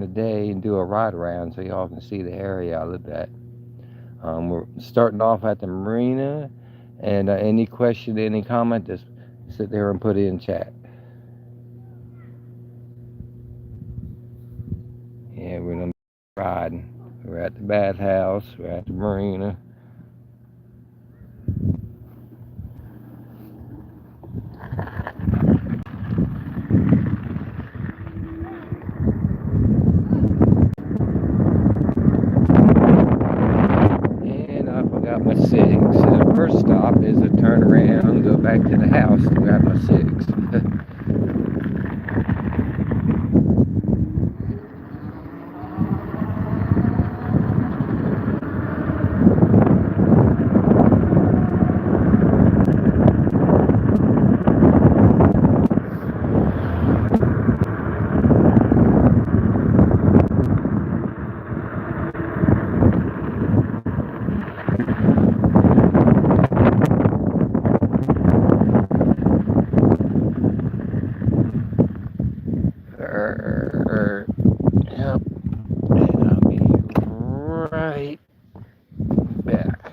the day and do a ride around so y'all can see the area I live at. We're starting off at the marina, and any question, any comment, just sit there and put it in chat. Yeah, we're gonna be riding. We're at the bathhouse. We're at the marina. And I forgot my cigs. So the first stop is to turn around and go back to the house to grab my cigs. Yep. And I'll be right back.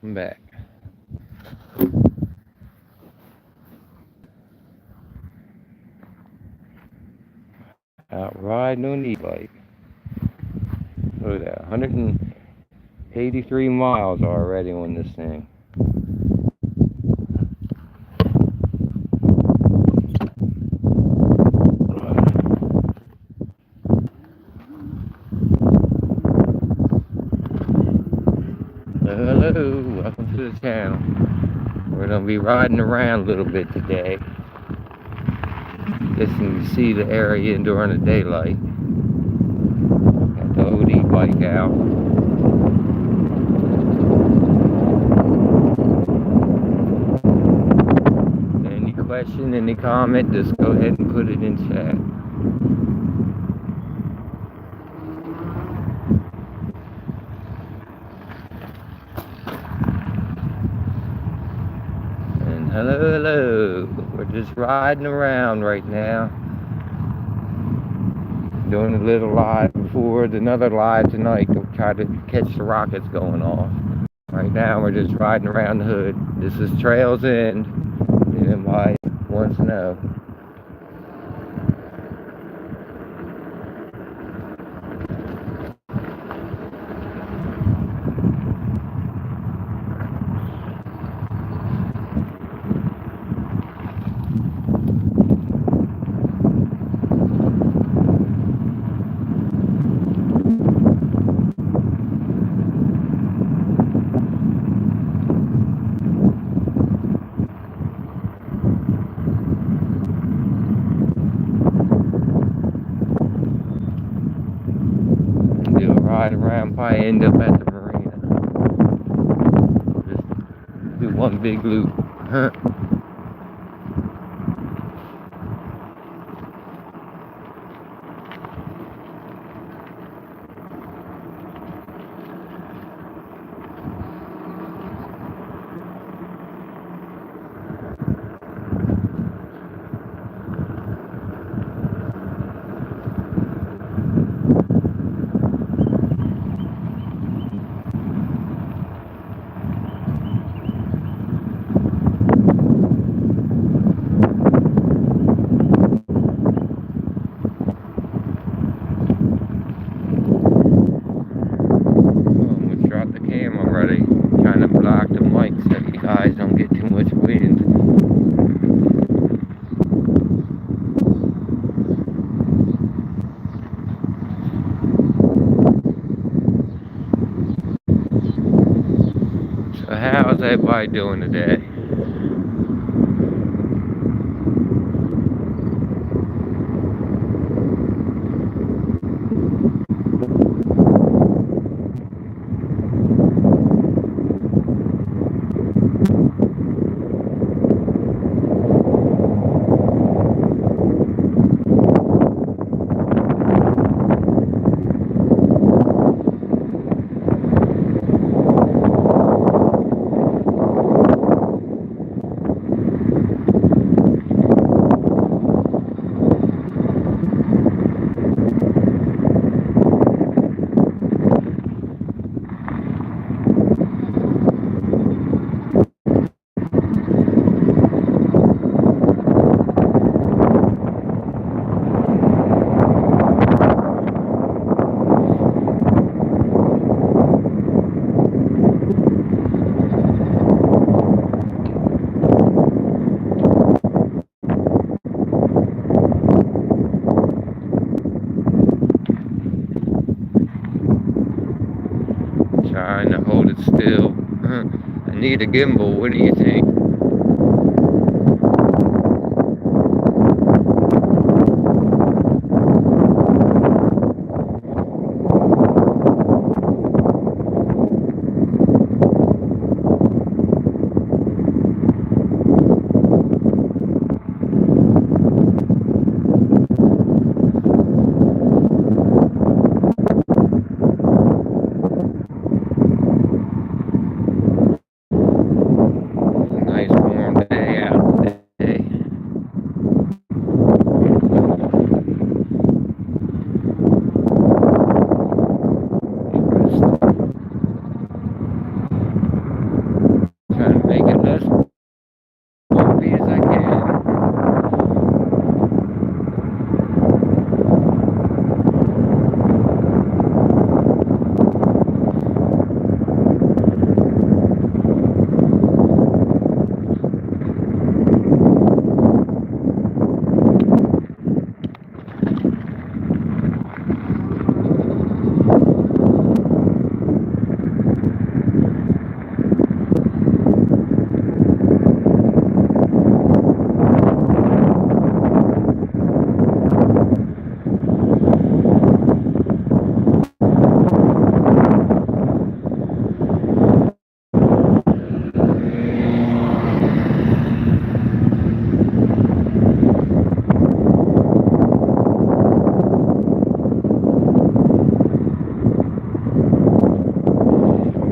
I'm back. Out riding on the e-bike. Look at that, 183 miles already on this thing. Hello, welcome to the channel. We're gonna be riding around a little bit today. Just to see the area during the daylight. Got the old e-bike out. Any question, any comment, just go ahead and put it in chat. And hello. We're just riding around right now. Doing a little live before another live tonight to try to catch the rockets going off. Right now we're just riding around the hood. This is Trails End. Anybody wants to know. Do a ride around, probably end up at the marina. Just do one big loop. already trying to block the mic so you guys don't get too much wind. So how's everybody doing today? Trying to hold it still. I need a gimbal. What do you think? Nice warm day out today. Trying to make it less bumpy as I can.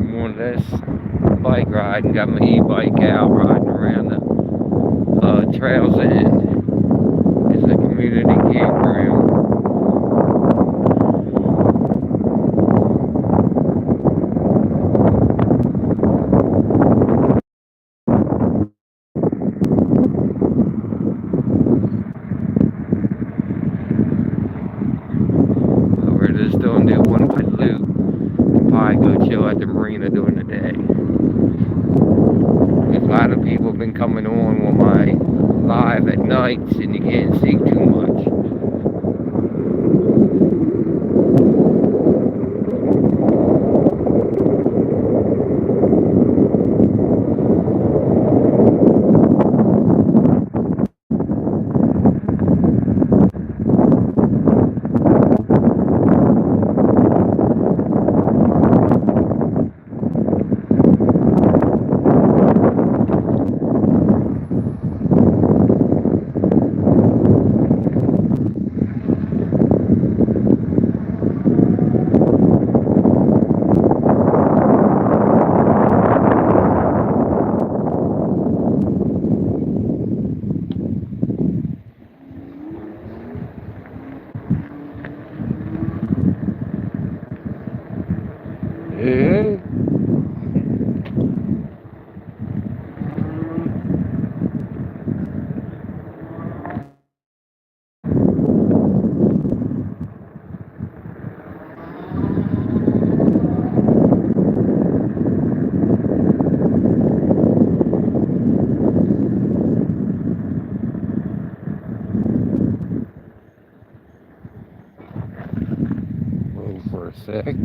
More or less bike riding. Got my e-bike out riding around the Trails End. It's a community campground. We're just doing the one quick loop. Probably go chill at the marina during the day. There's a lot of people been coming on with my live at nights and you can't see too much. Okay.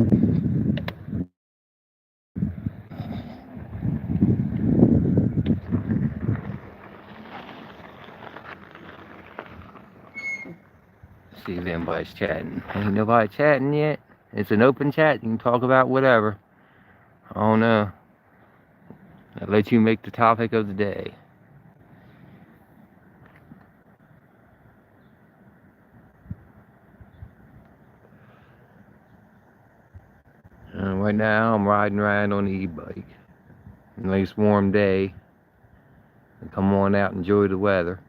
See if anybody's chatting. Ain't nobody chatting yet. It's an open chat. You can talk about whatever. I don't know. I'll let you make the topic of the day. Right now, I'm riding around on the e-bike. Nice warm day. Come on out and enjoy the weather.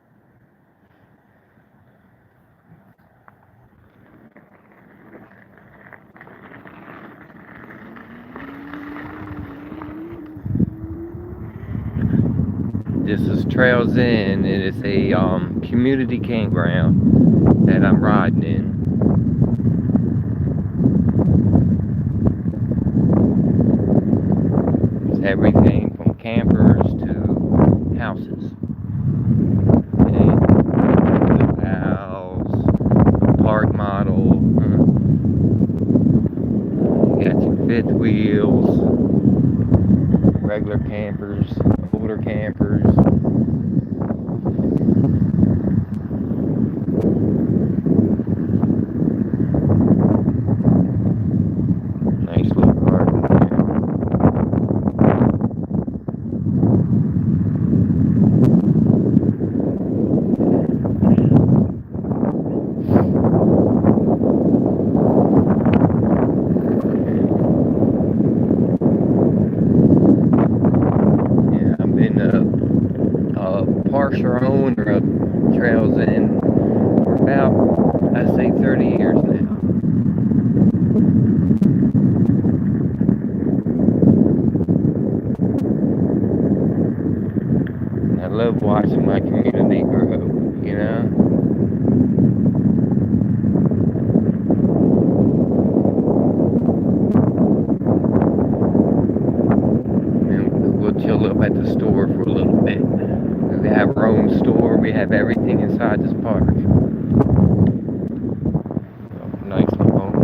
This is Trails Inn, and it's a community campground that I'm riding in. It's everything from campers to houses. Okay. House, park model. You got your fifth wheels, regular campers, older campers. Nice little garden there. Yeah, I've been a partial owner of Trails Inn for about, I say, 30 years now. I love watching my community grow, you know? And we'll chill up at the store for a little bit. We have our own store, we have everything inside this park. Nice little home.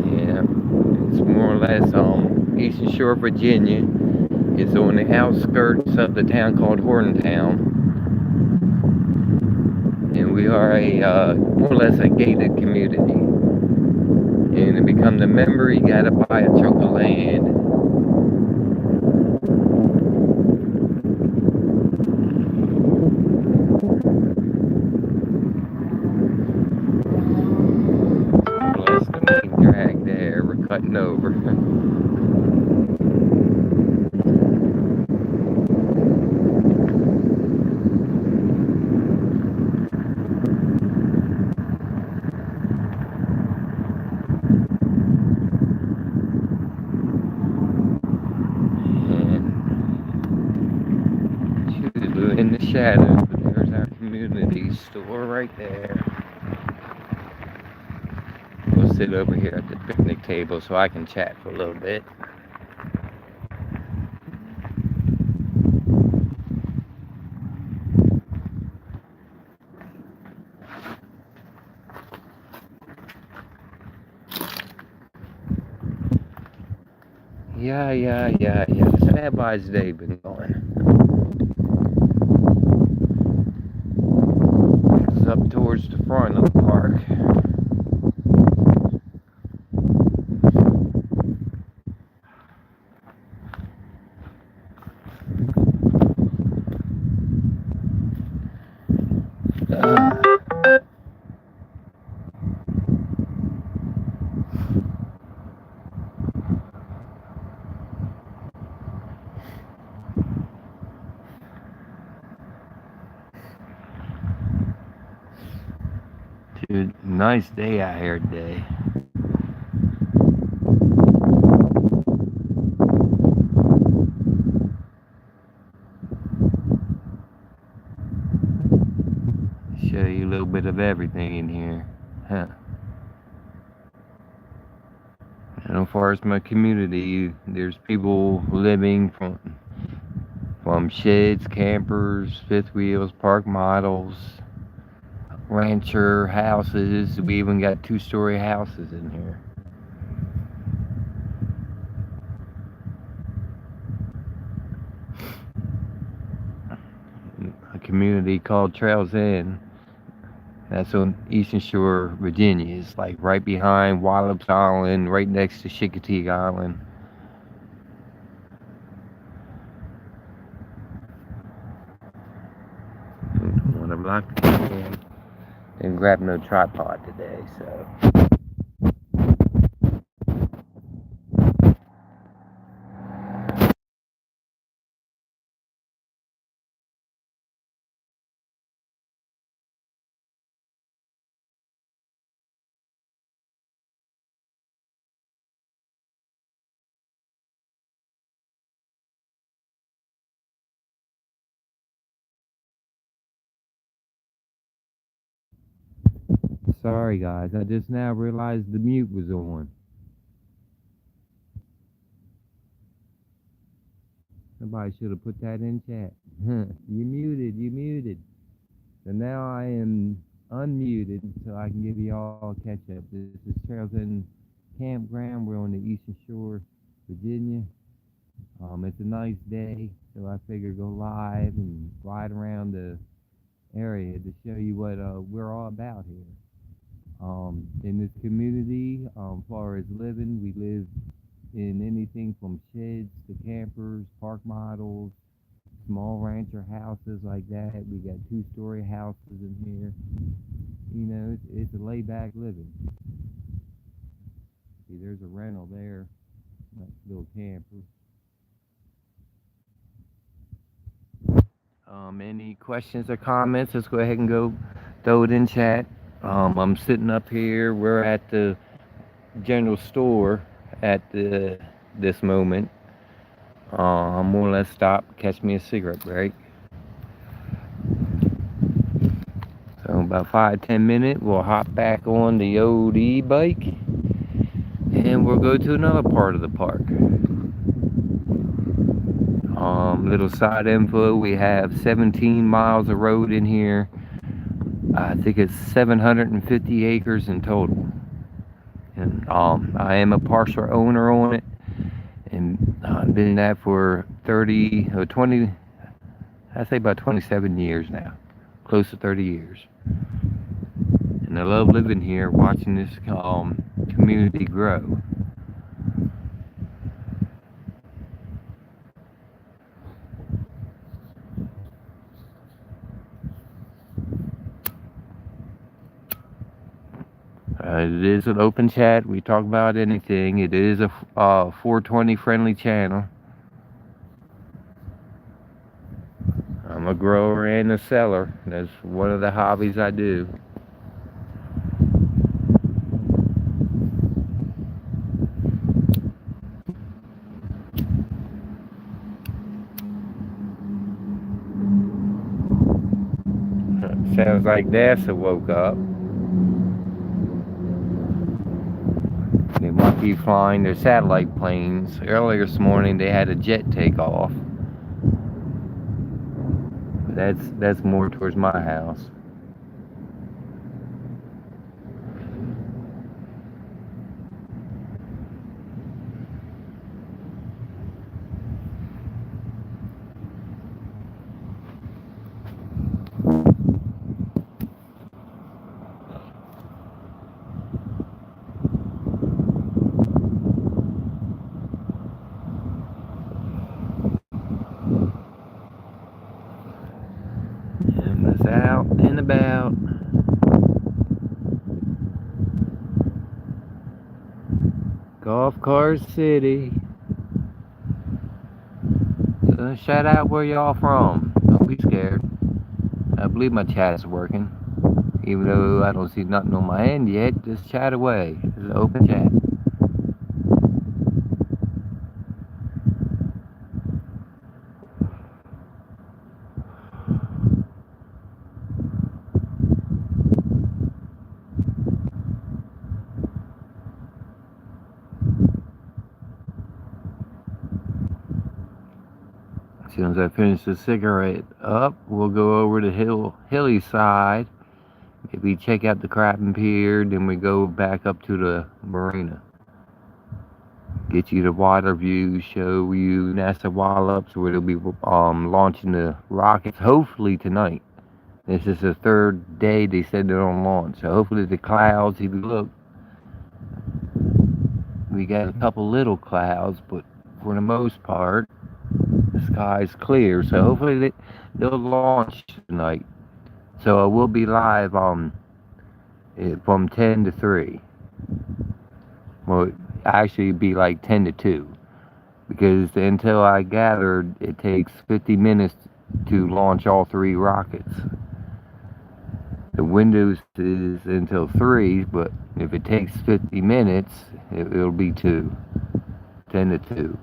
Yeah, it's more or less Eastern Shore, Virginia. It's on the outskirts of the town called Hortontown. And we are a more or less a gated community. And to become the member, you gotta buy a chunk of land. Bless the main drag there, we're cutting over. In the shadows, but there's our community store right there. We'll sit over here at the picnic table so I can chat for a little bit. Yeah. So everybody's day been going. It's up towards the front of the park. Dude, nice day out here today. Show you a little bit of everything in here. Huh. And as far as my community, there's people living from from sheds, campers, fifth wheels, park models, rancher houses. We even got two-story houses in here. A community called Trails End. That's on Eastern Shore, Virginia. It's like right behind Wallops Island, right next to Chincoteague Island. I want to block the camera and grab no tripod today, so. Sorry guys, I just now realized the mute was on. Somebody should have put that in chat. You muted, you muted. So now I am unmuted so I can give you all a catch up. This is Trails End Campground. We're on the Eastern Shore, Virginia. It's a nice day, so I figured go live and ride around the area to show you what we're all about here. In this community, as far as living, we live in anything from sheds to campers, park models, small rancher houses like that. We got two-story houses in here. You know, it's a laid-back living. See, there's a rental there, that little camper. Any questions or comments? Let's go ahead and go throw it in chat. I'm sitting up here. We're at the general store at this moment. I'm more or less stopped, catch me a cigarette break. So about 5-10 minutes, we'll hop back on the old e-bike and we'll go to another part of the park. Little side info, we have 17 miles of road in here. I think it's 750 acres in total. And I am a partial owner on it. And I've been in that for 30 or 20, I say about 27 years now. Close to 30 years. And I love living here, watching this community grow. It is an open chat. We talk about anything. It is a 420 friendly channel. I'm a grower and a seller. That's one of the hobbies I do. Sounds like NASA woke up. They might be flying their satellite planes. Earlier this morning they had a jet take off. That's more towards my house. And that's out and about. Golf Cart City. Shout out where y'all from. Don't be scared. I believe my chat is working. Even though I don't see nothing on my end yet, just chat away. It's an open chat. soon as I finish the cigarette up, we'll go over to Hilly side. Maybe check out the Crappin Pier, then we go back up to the marina. Get you the water view, show you NASA Wallops, where they'll be launching the rockets, hopefully tonight. This is the third day they said they're on launch, so hopefully the clouds, if you look, we got a couple little clouds, but for the most part, the sky's clear, so hopefully they'll launch tonight. So I will be live from 10 to 3. Well, actually be like 10 to 2. Because until I gathered, it takes 50 minutes to launch all 3 rockets. The window is until 3, but if it takes 50 minutes, it'll be 2. 10 to 2.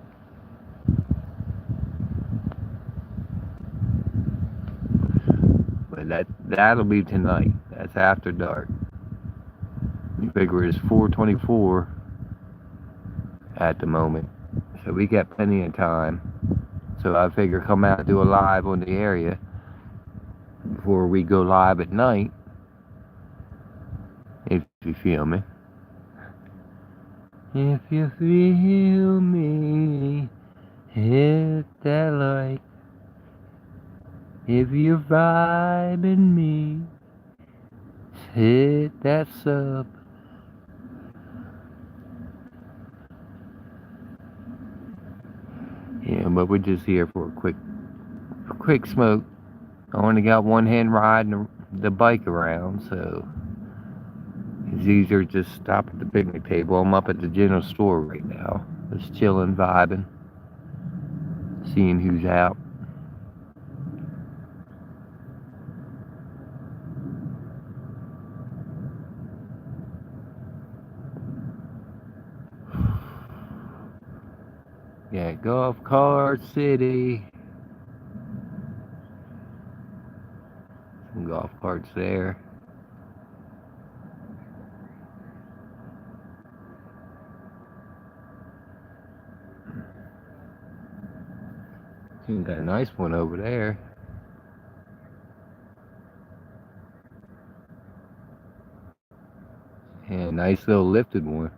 But that'll be tonight. That's after dark. You figure it's 4:24 at the moment, so we got plenty of time. So I figure come out and do a live on the area before we go live at night, if you feel me. If you feel me, hit that like. If you're vibing me, hit that sub. Yeah, but we're just here for a quick smoke. I only got one hand riding the bike around, so it's easier to just stop at the picnic table. I'm up at the general store right now, just chilling, vibing, seeing who's out. Yeah, Golf Cart City. Some golf carts there. You got a nice one over there. Yeah, nice little lifted one.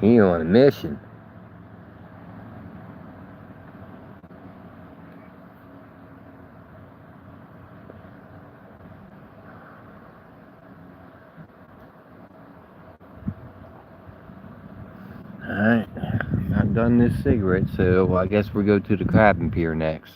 He on a mission. Alright, I'm done this cigarette, so I guess we'll go to the Crappin Pier next.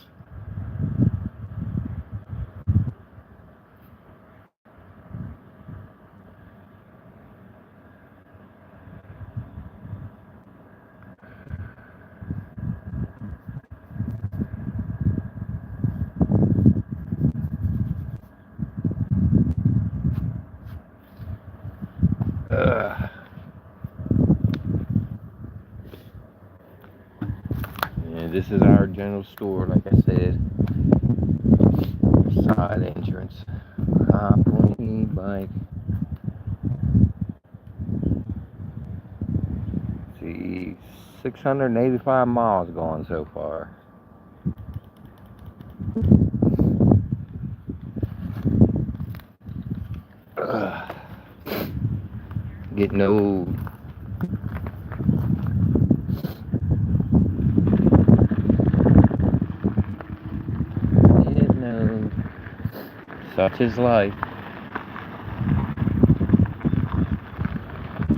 And this is our general store, like I said. Side entrance. Pointy bike. See, 685 miles gone so far. Ugh. Getting old. Yeah, no. Such is life.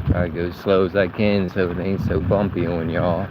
Try to go as slow as I can so it ain't so bumpy on y'all.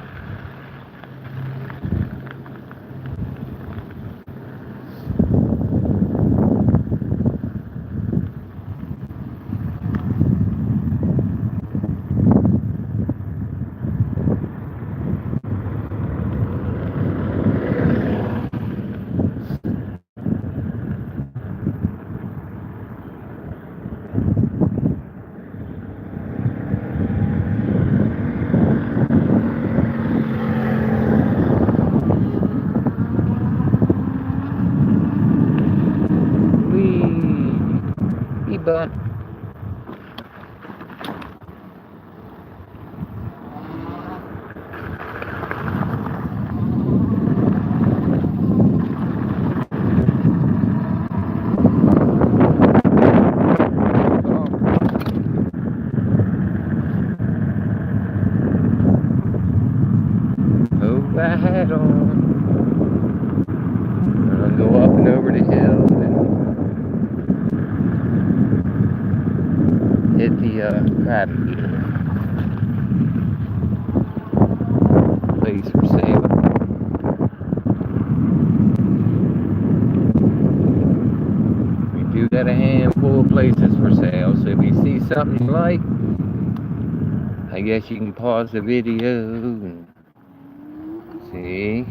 Wee! Bump. Hope I had on. I'll go up and over the hill and hit the crab eater. Place for sale. We do got a handful of places for sale, so if you see something you like, I guess you can pause the video and see.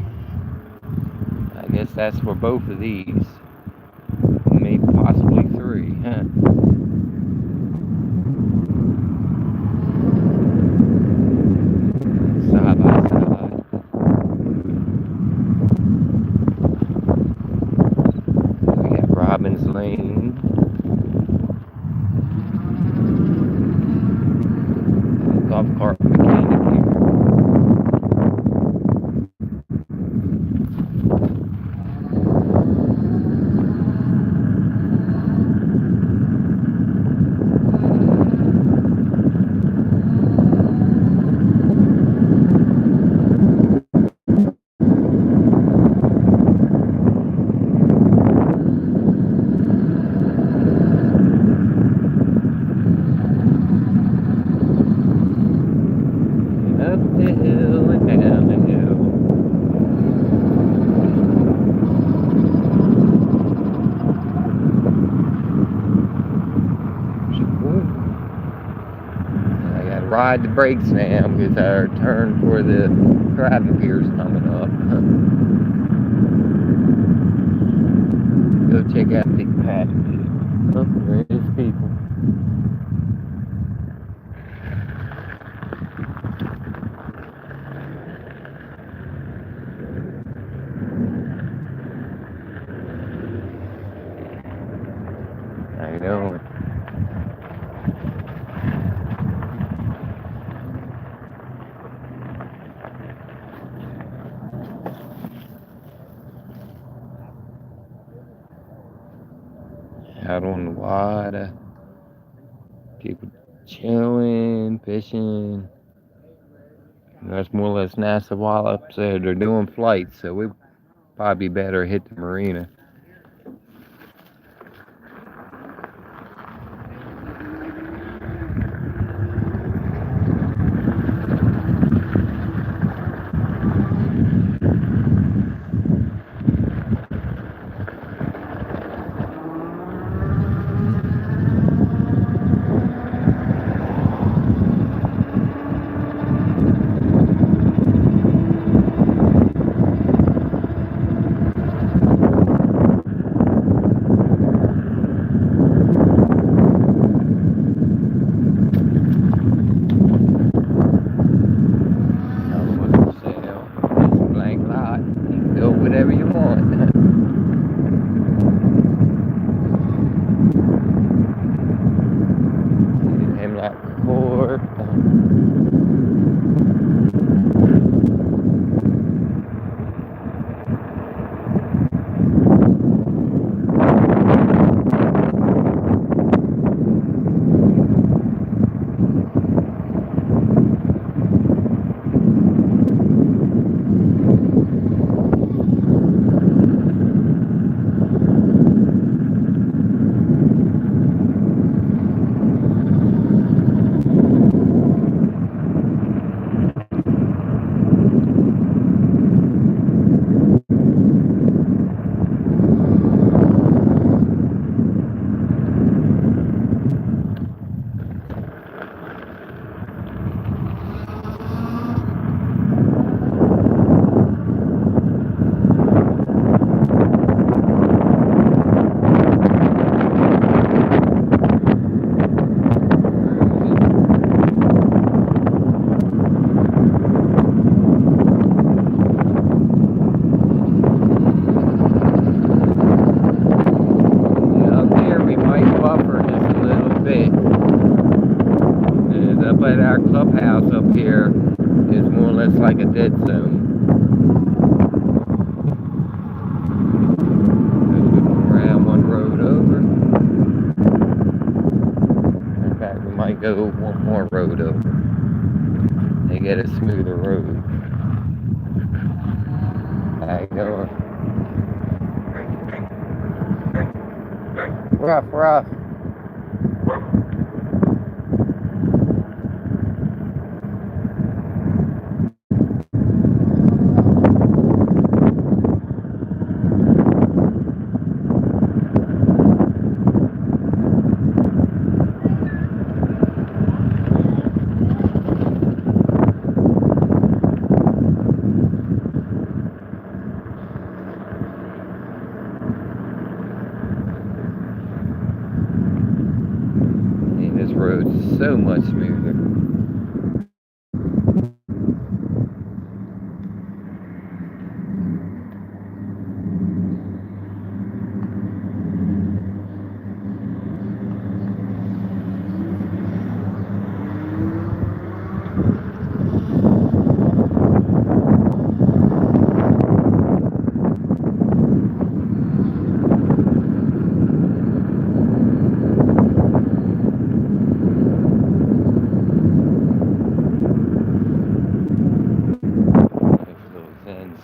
I guess that's for both of these. Maybe possibly three, huh? Side by side. We got Robbins Lane. Golf cart mechanic here. Up the hill and down the hill. I gotta ride the brakes now because our turn for the driving pier's coming up. Go check out the patio. Oh, there is people. I know. Out on the water, people chilling, fishing. And that's more or less NASA while up there. They're doing flights, so we probably better hit the marina. here is more or less like a dead zone. Around one road over. In fact, we might go one more road over. They get a smoother road. I go. Rough, rough. This road's so much smoother.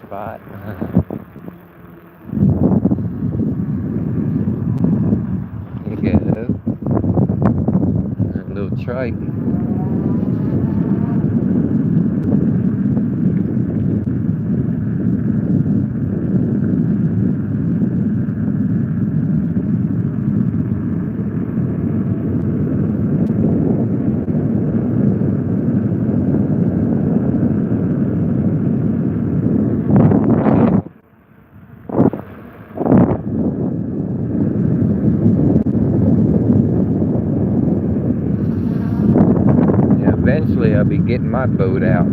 Spot. Here you go. A little trike. Eventually I'll be getting my boat out.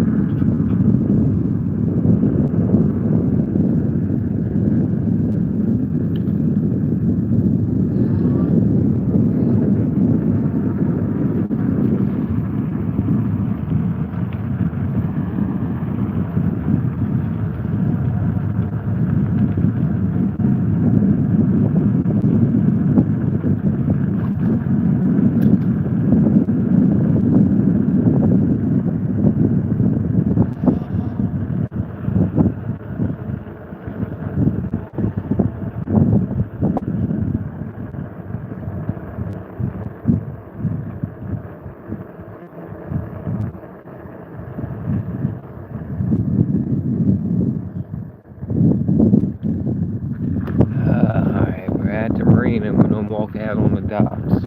And we're gonna walk out on the docks.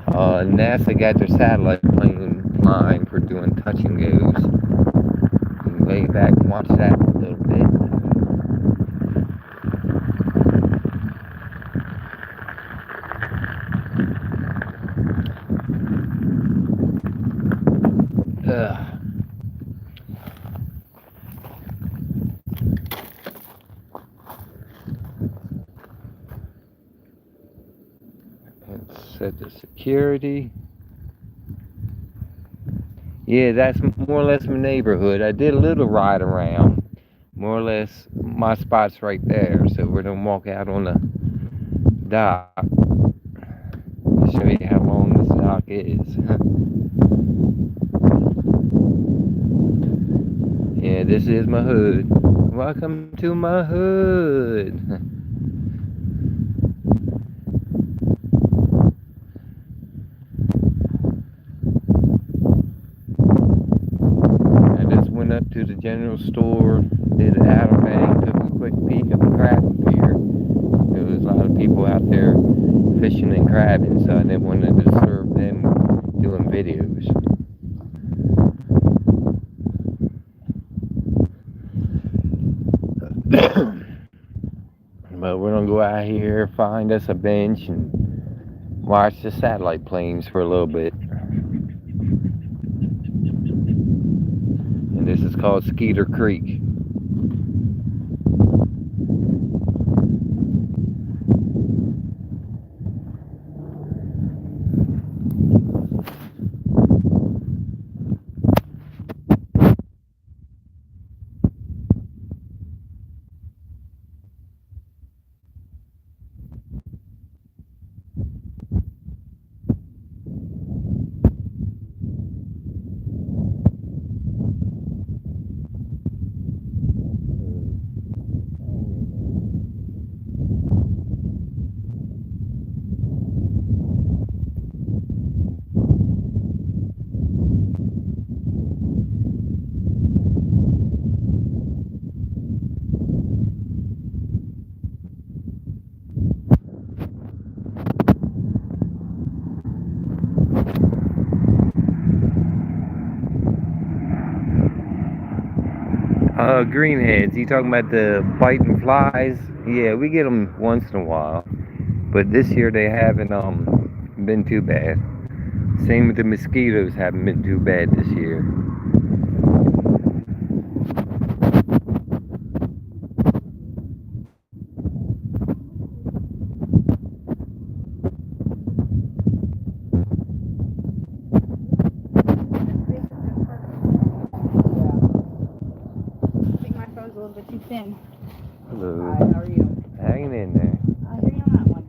NASA got their satellite plane flying for doing touch and goes. You can lay back and watch that a little bit. Set the security. Yeah, that's more or less my neighborhood. I did a little ride around. More or less, my spot's right there. So we're gonna walk out on the dock. I'll show you how long this dock is. Yeah, this is my hood. Welcome to my hood. Up to the general store, did an outer bank, took a quick peek of the craft pier. There was a lot of people out there fishing and crabbing, so I didn't want to disturb them doing videos. But we're gonna go out here, find us a bench, and watch the satellite planes for a little bit. And this is called Skeeter Creek. Greenheads. You talking about the biting flies? Yeah, we get them once in a while, but this year they haven't been too bad. Same with the mosquitoes, haven't been too bad this year. I think my phone's a little bit too thin. Hello. Hi, how are you? Hanging in there. I hear you on that one.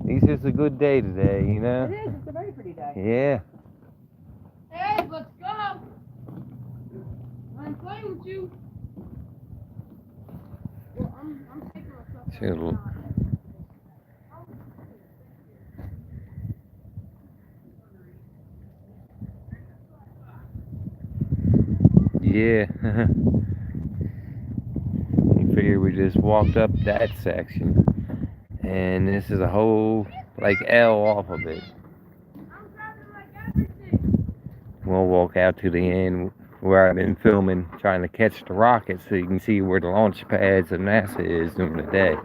At least it's a good day today, you know? It is. It's a very pretty day. Yeah. Hey, let's go! I'm playing with you. Well, I'm taking myself. Chill. Yeah. You figure we just walked up that section, and this is a whole like L off of it. I'm driving like everything. We'll walk out to the end where I've been filming, trying to catch the rockets, so you can see where the launch pads of NASA is during the day.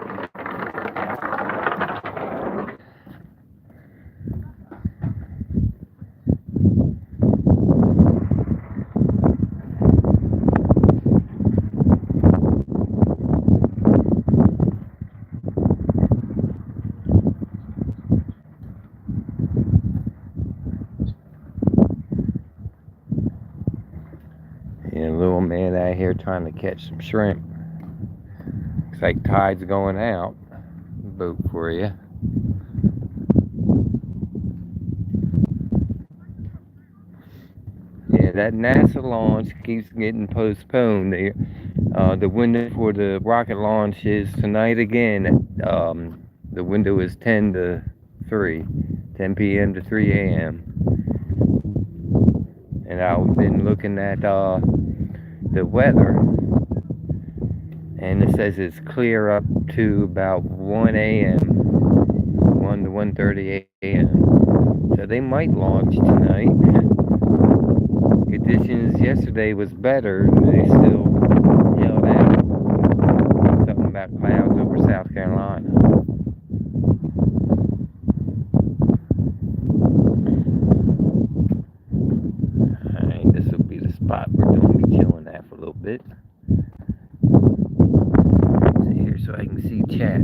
And a little man out here trying to catch some shrimp. Looks like tide's going out. Boat for you. Yeah, that NASA launch keeps getting postponed. The window for the rocket launch is tonight again. The window is 10 to 3, 10 p.m. to 3 a.m. And I've been looking at the weather, and it says it's clear up to about 1 a.m., 1 to 1:30 a.m. So they might launch tonight. Conditions yesterday was better, and they still yelled out something about clouds over South Carolina. Alright, this will be the spot we're going to be chilling at for a little bit. Sit here so I can see chat.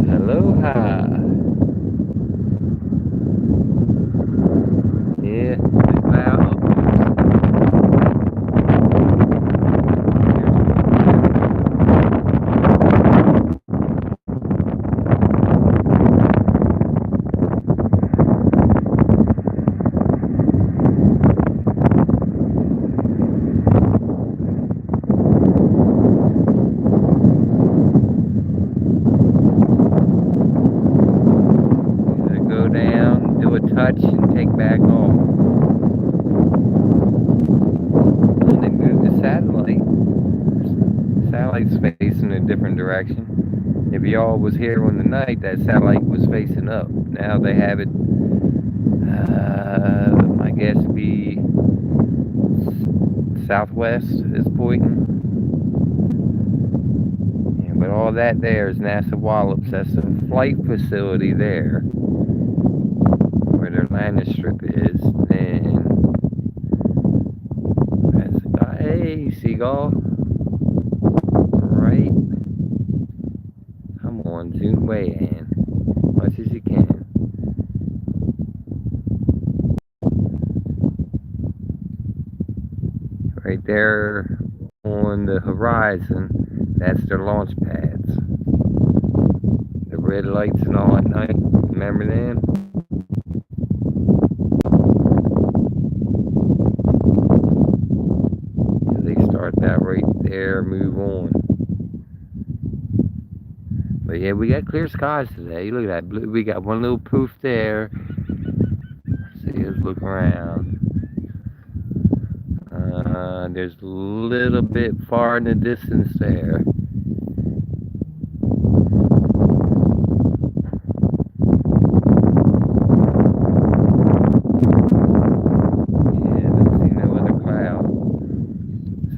Aloha. Yeah, the cloud. Go down, do a touch, and take back off. And then move the satellite. The satellite's facing a different direction. If y'all was here on the night, that satellite was facing up. Now they have it, I guess, be southwest is pointing. Yeah, but all that there is NASA Wallops. That's the flight facility there, where their landing strip is. And that's the guy. Hey, seagull. Right. Come on, zoom way in. Much as you can. Right there on the horizon, that's their launch pads. The red lights and all at night. Remember them? They start that right there, move on. But yeah, we got clear skies today. Look at that blue. We got one little poof there. See, let's look around. There's a little bit far in the distance there.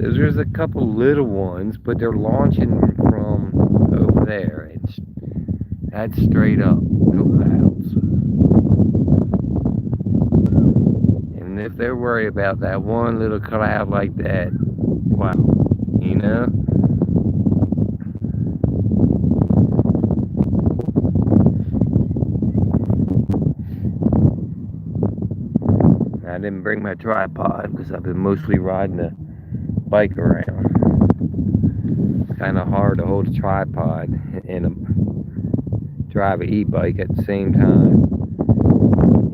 So there's a couple little ones, but they're launching from over there. That's straight up no clouds. And if they're worried about that one little cloud like that, wow, you know? I didn't bring my tripod because I've been mostly riding the bike around. It's kind of hard to hold a tripod and drive an e-bike at the same time.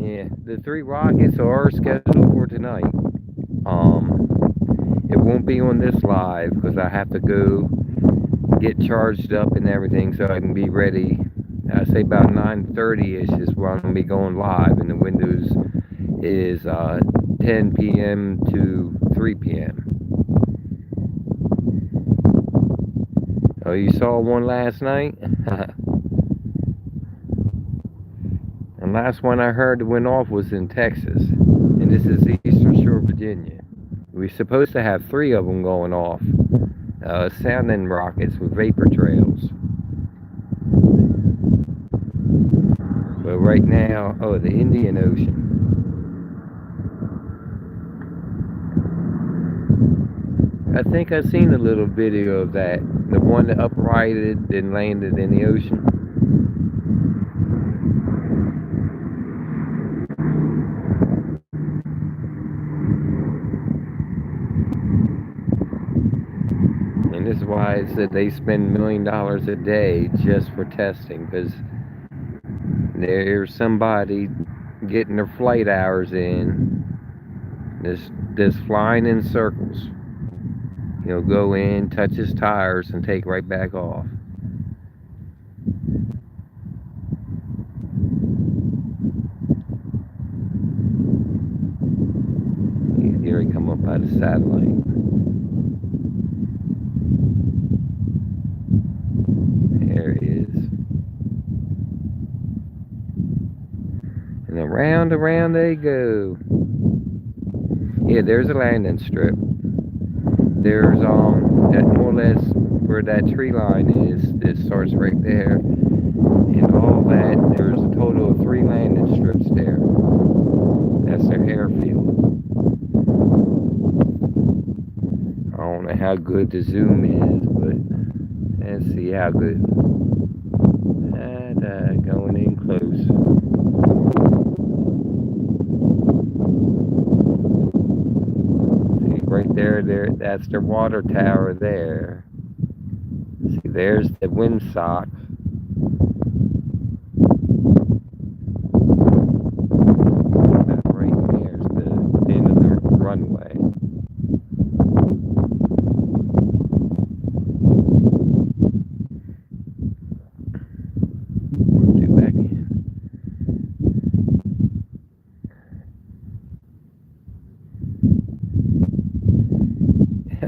Yeah, the 3 rockets are scheduled for tonight. It won't be on this live because I have to go get charged up and everything so I can be ready. I say about 9:30ish is where I'm gonna be going live, and the windows is 10 p.m. to 3 p.m. Oh, you saw one last night? The last one I heard that went off was in Texas, and this is Eastern Shore, Virginia. We're supposed to have 3 of them going off, sounding rockets with vapor trails. But right now, oh, the Indian Ocean. I think I've seen a little video of that. The one that uprighted and landed in the ocean. And this is why I said they spend $1 million a day just for testing, because there's somebody getting their flight hours in, just flying in circles. He'll go in, touch his tires, and take right back off. Here he come up by the satellite. There he is. And around they go. Yeah, there's a landing strip. There's that more or less where that tree line is. It starts right there, and all that. There's a total of 3 landing strips there. That's their airfield. I don't know how good the zoom is, but let's see how good. Going in close. Right there, that's their water tower there. See, there's the windsock. That right there's the end of the runway. We'll do back in.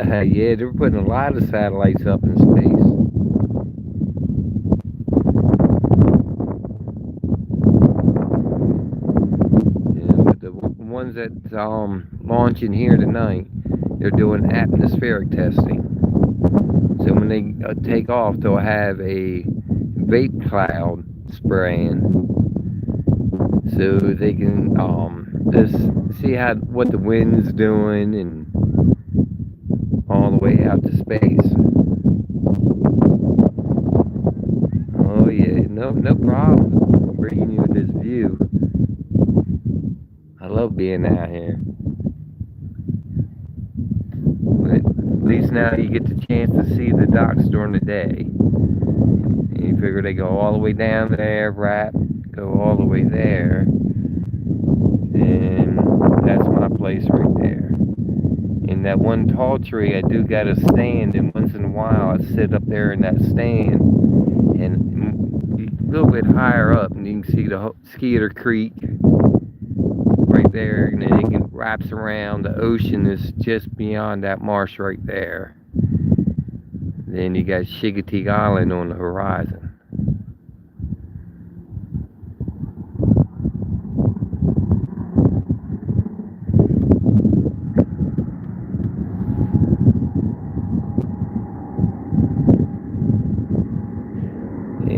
Yeah, they're putting a lot of satellites up in space. Yeah, but the ones that launching here tonight, they're doing atmospheric testing. So when they take off, they'll have a vape cloud spraying, so they can just see what the wind's doing and all the way out to space. Oh yeah, no problem. I'm bringing you this view. I love being out here. But at least now you get the chance to see the docks during the day. And you figure they go all the way down there, right? Go all the way there. And that's my place right there. In that one tall tree, I do got a stand, and once in a while I sit up there in that stand, and a little bit higher up, and you can see the Skeeter Creek right there, and then it wraps around. The ocean is just beyond that marsh right there. Then you got Chicoteague Island on the horizon.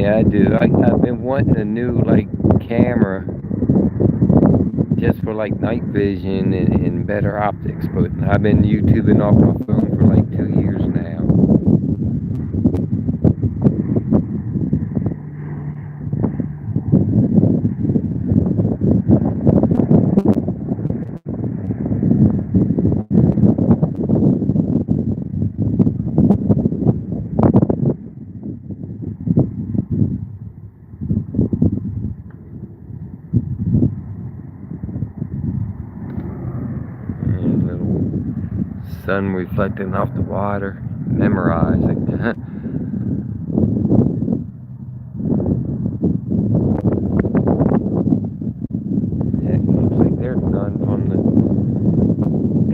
Yeah, I do. I've been wanting a new like camera just for like night vision and better optics, but I've been YouTubing off my phone for like 2 years now. And little sun reflecting off the water, memorizing. Yeah, it looks like they're done from the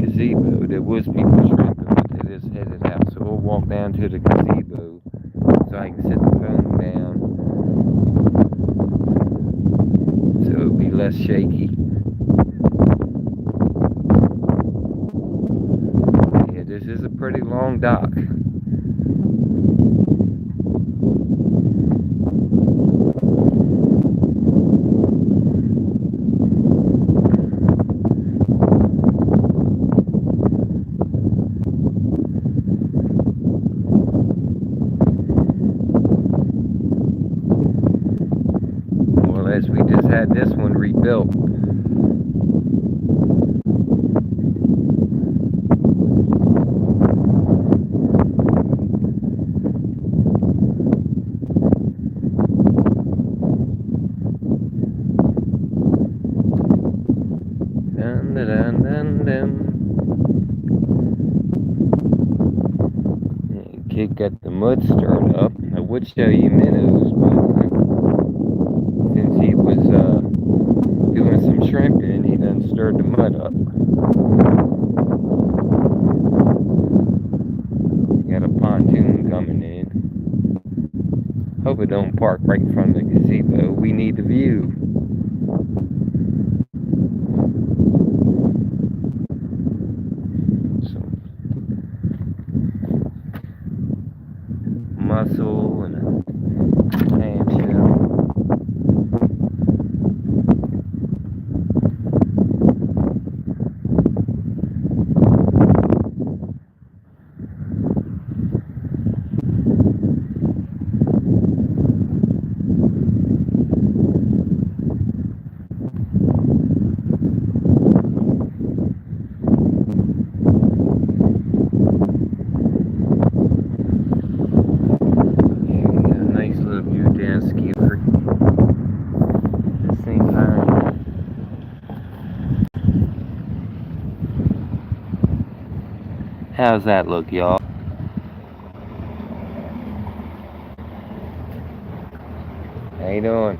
gazebo. There was people shrimping, but they just headed out. So we'll walk down to the gazebo so I can set the phone down so it'll be less shaky. Yeah, this is a pretty long dock. Well, as we just had this one rebuilt. Dun, dun, dun, dun, dun. Kid got the mud stirred up. I would show you minnows, but since he was doing some shrimping, he done stirred the mud up. Got a pontoon coming in. Hope it don't park right in front of the gazebo. We need the view. Mussel and a clamshell. How's that look, y'all? How you doing?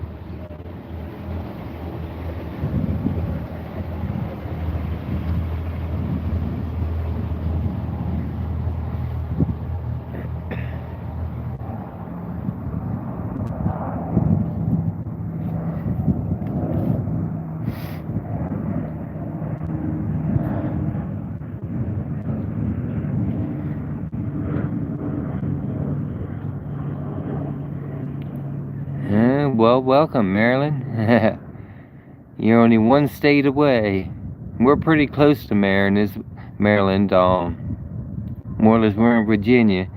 Well, welcome, Maryland. You're only one state away. We're pretty close to Maryland. More or less, we're in Virginia.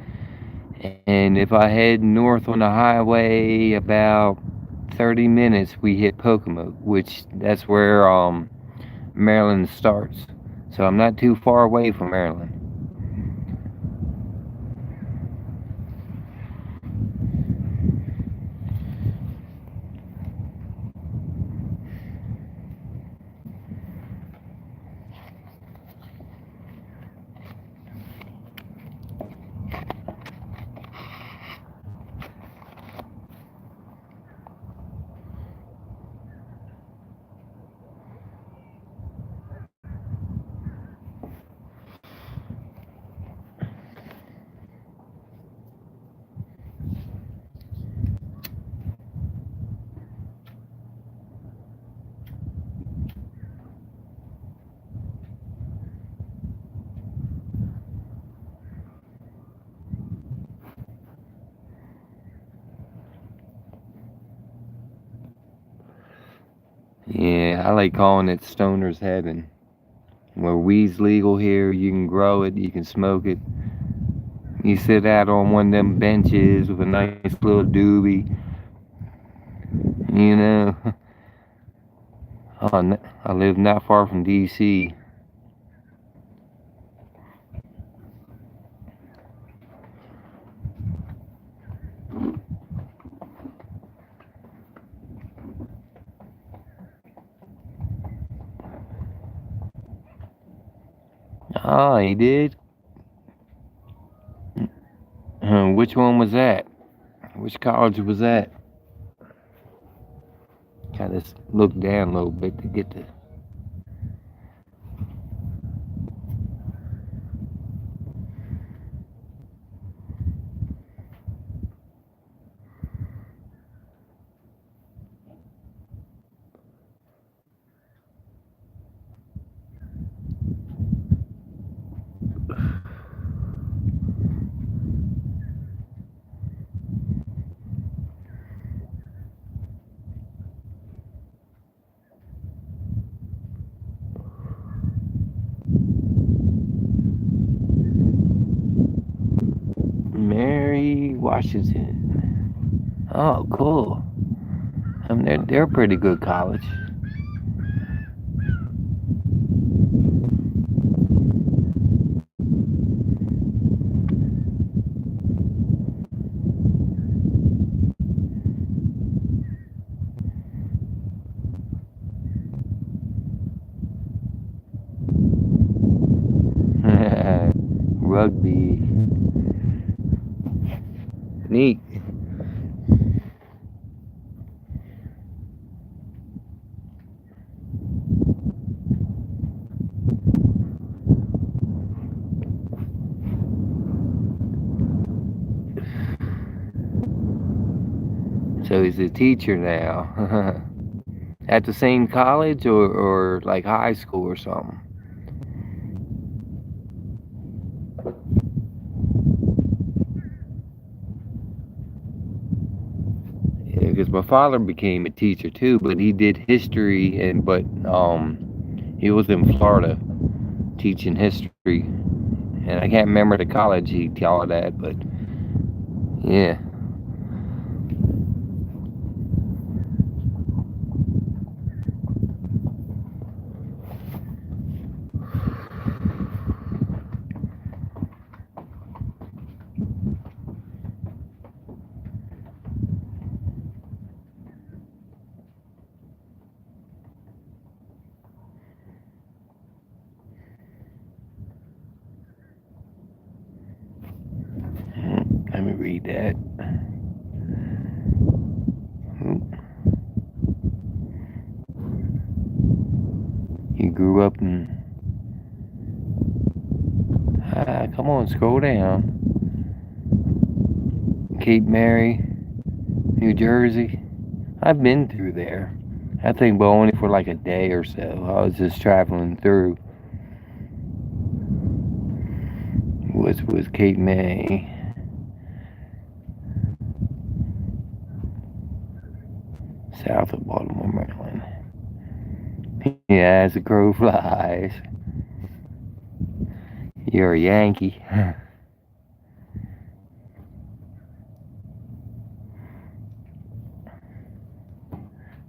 And if I head north on the highway about 30 minutes, we hit Pocomoke, which that's where Maryland starts. So I'm not too far away from Maryland. I like calling it stoner's heaven. Where weed's legal here, you can grow it, you can smoke it. You sit out on one of them benches with a nice little doobie, you know. I live not far from DC. Ah, he did? Which one was that? Which college was that? Gotta look down a little bit to get the... Mary Washington. Oh, cool. I mean, they're a pretty good college. Rugby. Neat. So he's a teacher now. At the same college or like high school or something? Yeah, because my father became a teacher too, but he did history but he was in Florida teaching history. And I can't remember the college he taught at, but yeah. Let me read that. You grew up in... come on, scroll down. Cape Mary, New Jersey. I've been through there. I think, but only for like a day or so. I was just traveling through. Was Cape May. South of Baltimore, Maryland. Yeah, as the crow flies. You're a Yankee.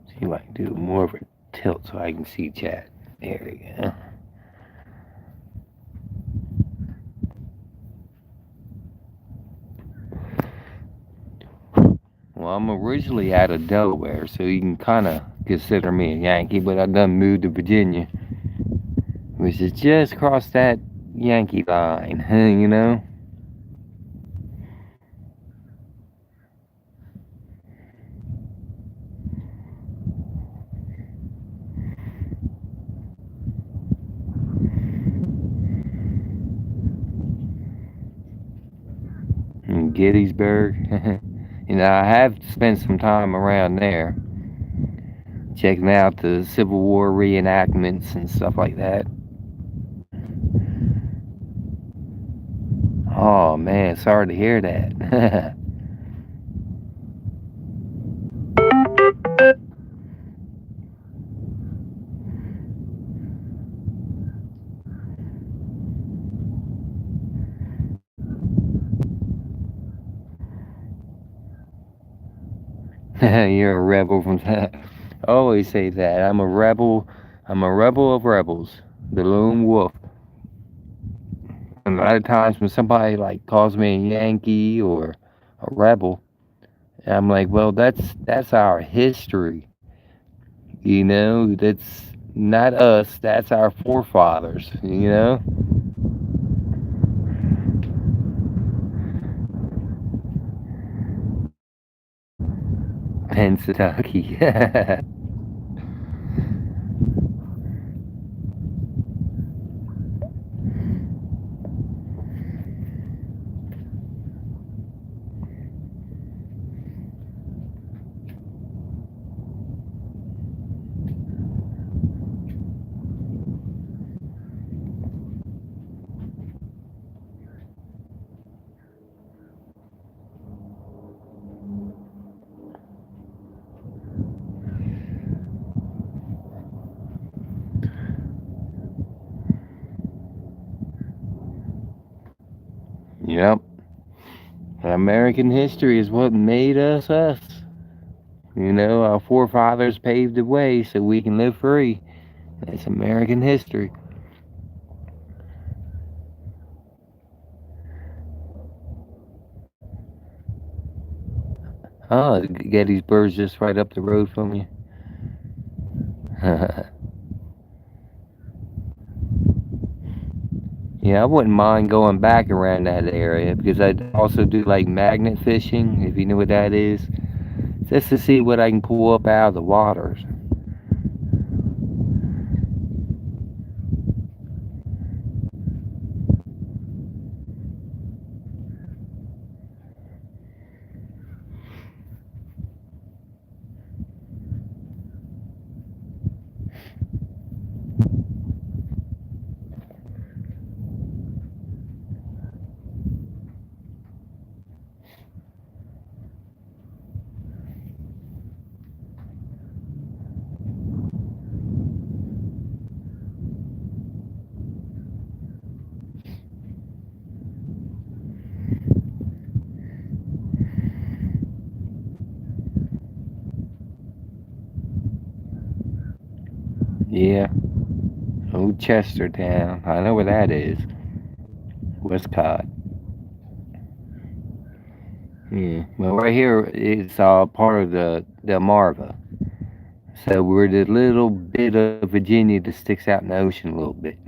See if I can do more of a tilt so I can see chat. There we go. Well, I'm originally out of Delaware, so you can kind of consider me a Yankee, but I done moved to Virginia, which is just across that Yankee line, you know? In Gettysburg. You know, I have spent some time around there, checking out the Civil War reenactments and stuff like that. Oh man, sorry to hear that. You're a rebel from I always say that. I'm a rebel. I'm a rebel of rebels. The lone wolf. And a lot of times when somebody like calls me a Yankee or a rebel, I'm like, well, that's our history. You know, that's not us. That's our forefathers. You know, Pennsatucky. Yep. American history is what made us us. You know, our forefathers paved the way so we can live free. That's American history. Oh, Gettysburg's just right up the road from you. Yeah, I wouldn't mind going back around that area because I also do like magnet fishing, if you know what that is, just to see what I can pull up out of the waters. Yeah, old Chestertown. I know where that is. Westcott. Yeah, well, right here is part of the Delmarva. So we're the little bit of Virginia that sticks out in the ocean a little bit.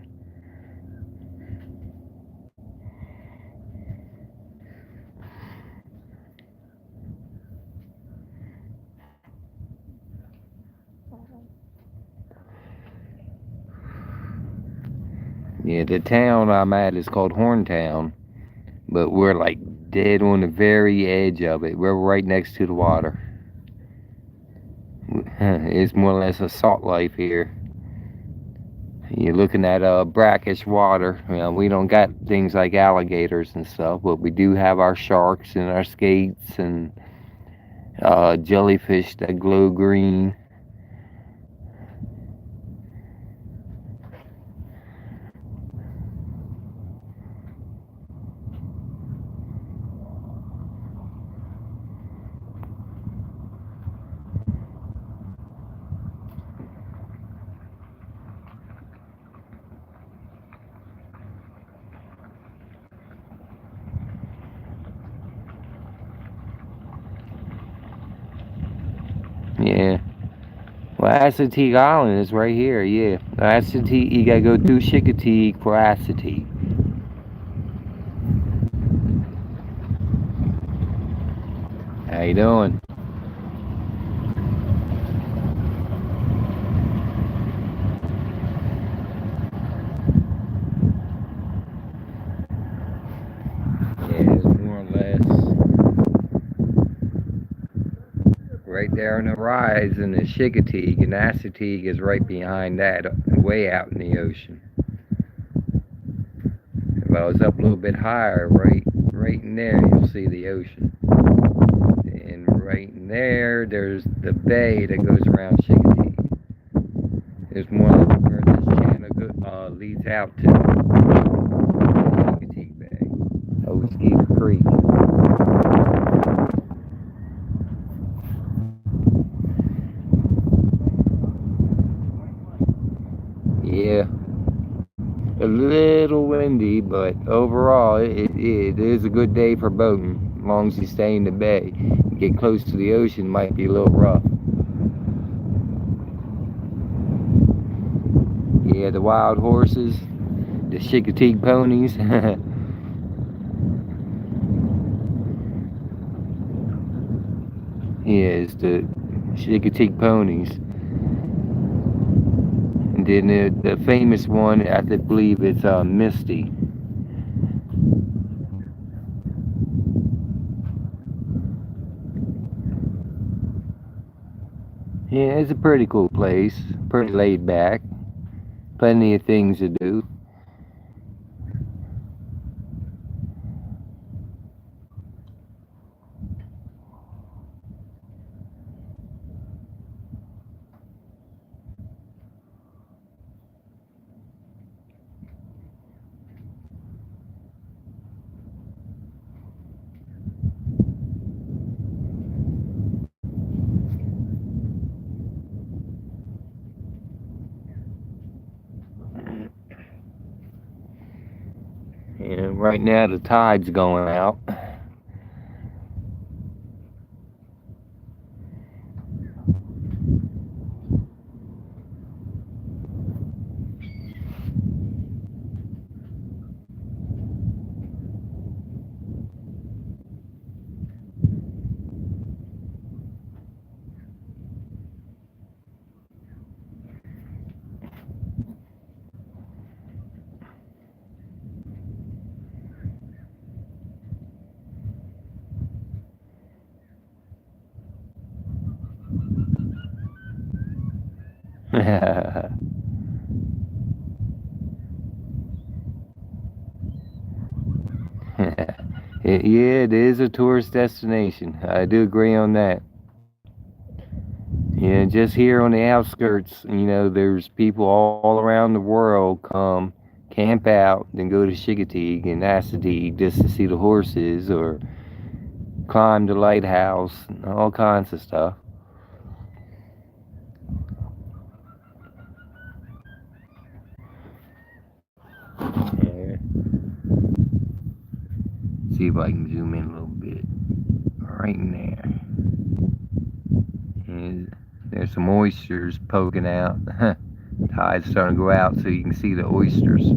Yeah, the town I'm at is called Horntown, but we're like dead on the very edge of it. We're right next to the water. It's more or less a salt life here. You're looking at brackish water. You know, we don't got things like alligators and stuff, but we do have our sharks and our skates and jellyfish that glow green. Yeah. Well, Assateague Island is right here. Yeah, Assateague. You gotta go through Chincoteague for Assateague. How you doing? Yeah, it's more or less right there on the horizon is Chincoteague, and Assateague is right behind that, way out in the ocean. If I was up a little bit higher, right in there, you'll see the ocean. And right in there, there's the bay that goes around Chincoteague. There's more or less where this channel leads out to Chincoteague Bay. Oatskeet Creek. little windy, but overall it is a good day for boating, as long as you stay in the bay. Get close to the ocean might be a little rough. Yeah, the wild horses, the Chincoteague ponies. Yeah, it's the Chincoteague ponies. And then the famous one, I believe it's Misty. Yeah, it's a pretty cool place. Pretty laid back. Plenty of things to do. And right now the tide's going out. Yeah, it is a tourist destination. I do agree on that. Yeah, just here on the outskirts, there's people all around the world come camp out, then go to Chincoteague and Assateague just to see the horses or climb the lighthouse, and all kinds of stuff. Yeah. See if I can zoom in a little bit. Right in there. And there's some oysters poking out. Tide's starting to go out so you can see the oysters.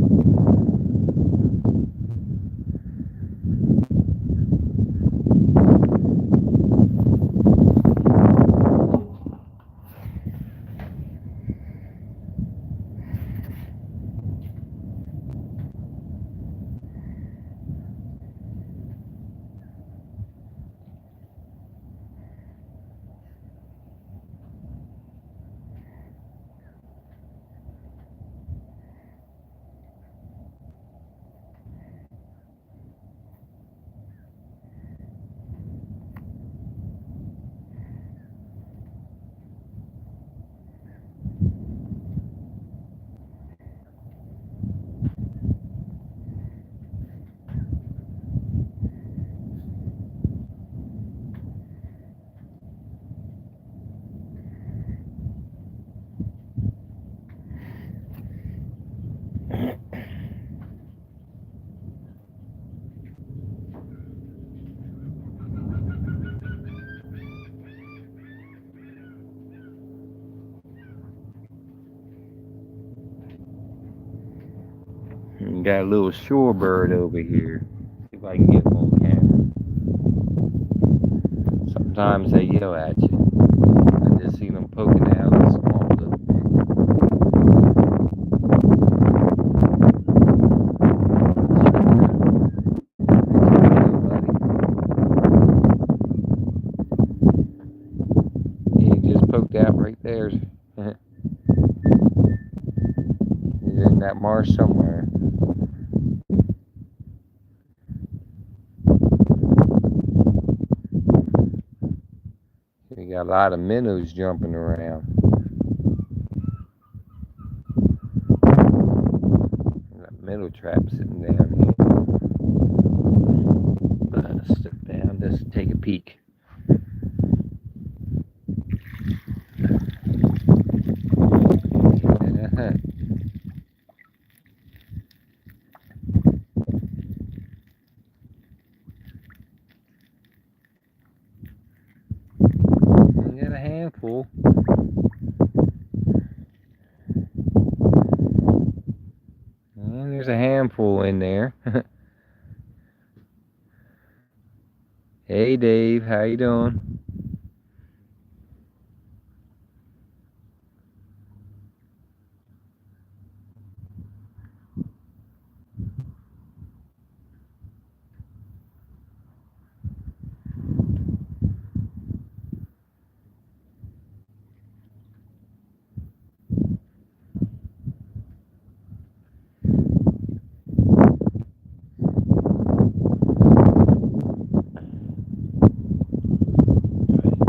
And got a little shorebird over here. See if I can get him on camera. Sometimes they yell at you. I just seen them poking out a small little bit. He just poked out right there. He's in that marsh somewhere. We got a lot of minnows jumping around. Got minnow trap sitting down here. Step down, just take a peek. handful. And there's a handful in there. Hey Dave, how you doing?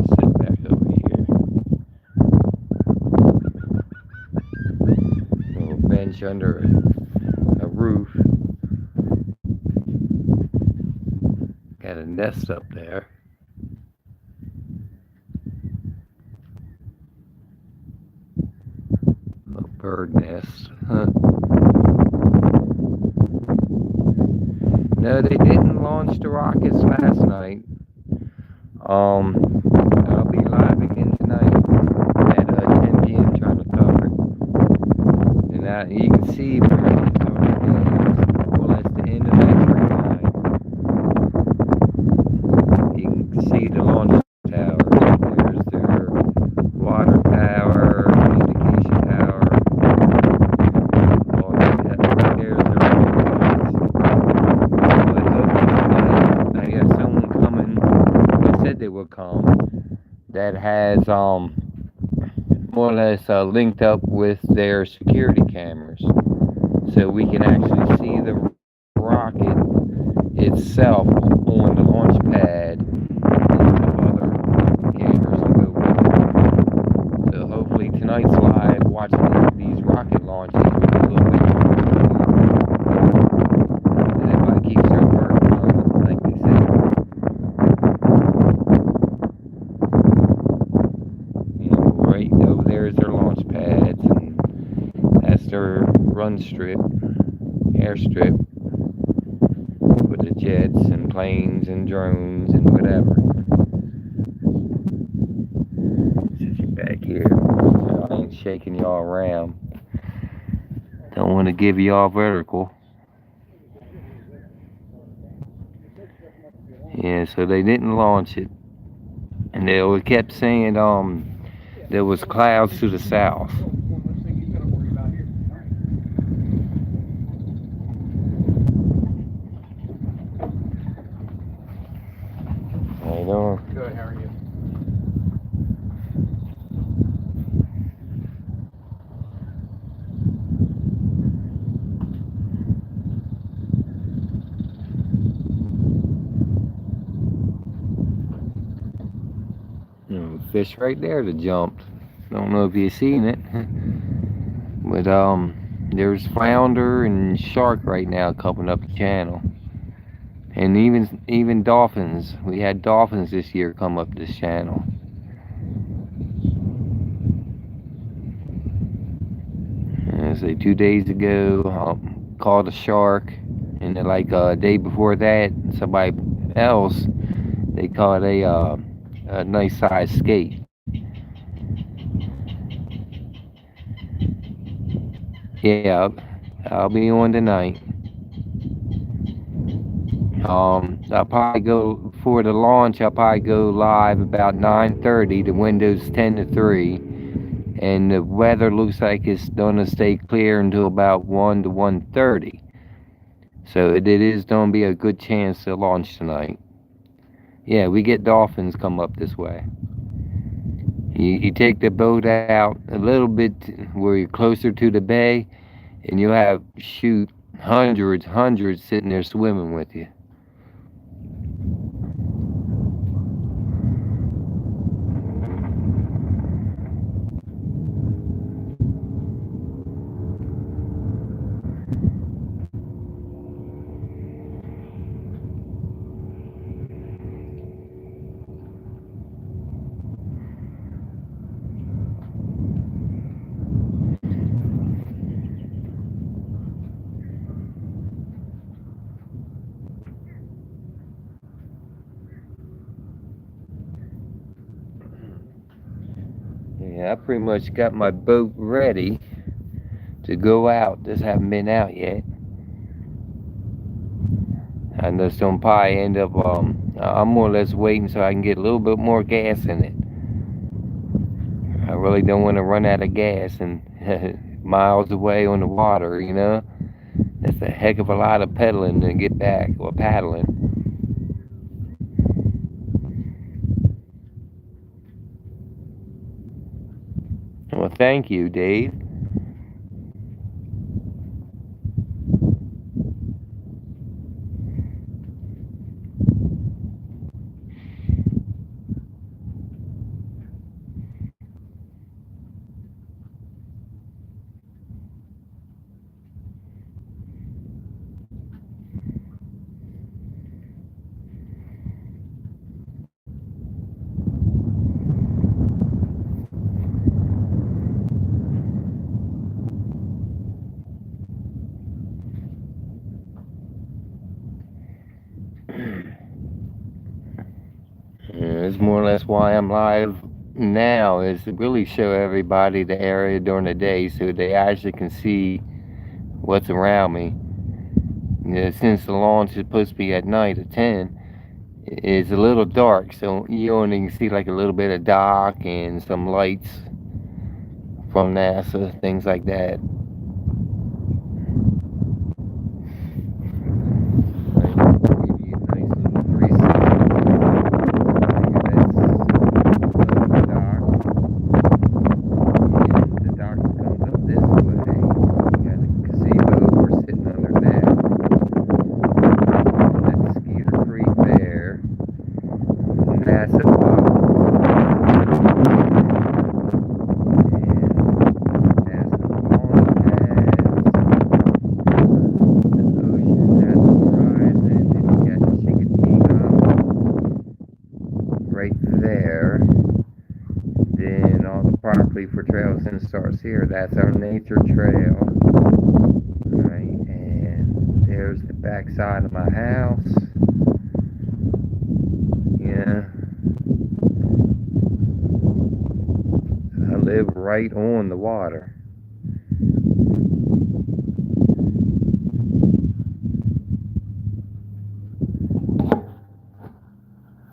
Sit back over here. Little bench under a roof. Got a nest up there. A bird nest. Huh. No, they didn't launch the rockets last night. I'll be live again tonight at 10 p.m. trying to cover it. And you can see where it's already is. Well, that's the end of that tree line. You can see the launch tower. There's their water tower, communication tower. All that. There's their rockets. But hopefully tonight, I got someone coming. They said they would come. That has more or less linked up with their security cameras, so we can actually see the rocket itself on the launch pad, and have other cameras to go with it. So hopefully tonight's live, watching these rocket launches will be a little bit more clear. And everybody keeps their work done, like they said. Right over there is their launch pads, and that's their run strip, airstrip, with the jets and planes and drones and whatever. Sit you back here. I ain't shaking y'all around. Don't want to give y'all vertical. Yeah, so they didn't launch it, and they kept saying there was clouds to the south. How you doing? Good, how are you? Fish right there that jumped. Don't know if you've seen it. But there's flounder and shark right now coming up the channel. And even dolphins. We had dolphins this year come up this channel. And say 2 days ago, caught a shark, and then like a day before that, somebody else, they caught a nice sized skate. Yeah, I'll be on tonight. I'll probably go for the launch. I'll probably go live about 9:30. The window's 10 to 3, and the weather looks like it's gonna stay clear until about 1 to 1:30. So it is gonna be a good chance to launch tonight. Yeah, we get dolphins come up this way. You take the boat out a little bit where you're closer to the bay, and you'll have hundreds sitting there swimming with you. Yeah, I pretty much got my boat ready to go out. Just haven't been out yet. I just don't probably end up, I'm more or less waiting so I can get a little bit more gas in it. I really don't want to run out of gas and miles away on the water, you know? That's a heck of a lot of pedaling to get back, or paddling. Well, thank you, Dave. It's more or less why I'm live now, is to really show everybody the area during the day so they actually can see what's around me. You know, since the launch is supposed to be at night at 10, it's a little dark, so you only can see like a little bit of dock and some lights from NASA, things like that. For Trails and Starts here. That's our nature trail. Right, and there's the back side of my house. Yeah. I live right on the water.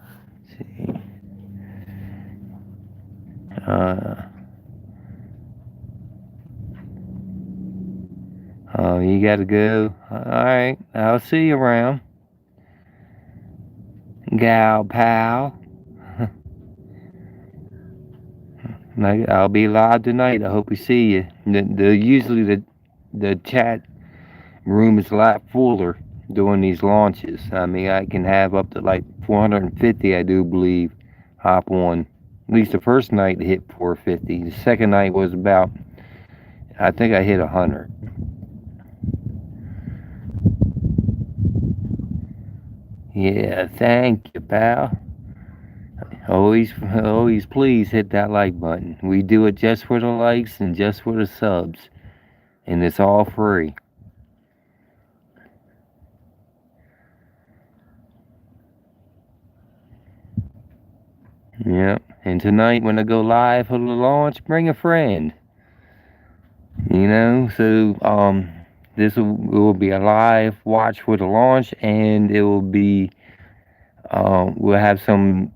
Let's see. Oh, you gotta go. Alright, I'll see you around. Gal pal. I'll be live tonight. I hope we see you. Usually the chat room is a lot fuller during these launches. I mean, I can have up to like 450, I do believe, hop on. At least the first night hit 450. The second night was about, I think I hit 100. Yeah, thank you, pal. Always please hit that like button. We do it just for the likes and just for the subs. And it's all free. Yep. And tonight when I go live for the launch, bring a friend. You know, so this will be a live watch for the launch, and it will be we'll have some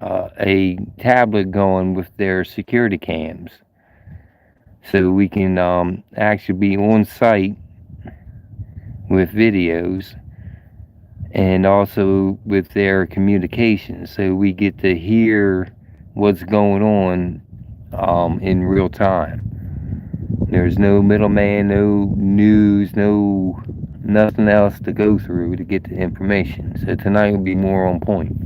a tablet going with their security cams, so we can actually be on site with videos and also with their communications, so we get to hear what's going on in real time. There's no middleman, no news, nothing else to go through to get the information. So tonight will be more on point.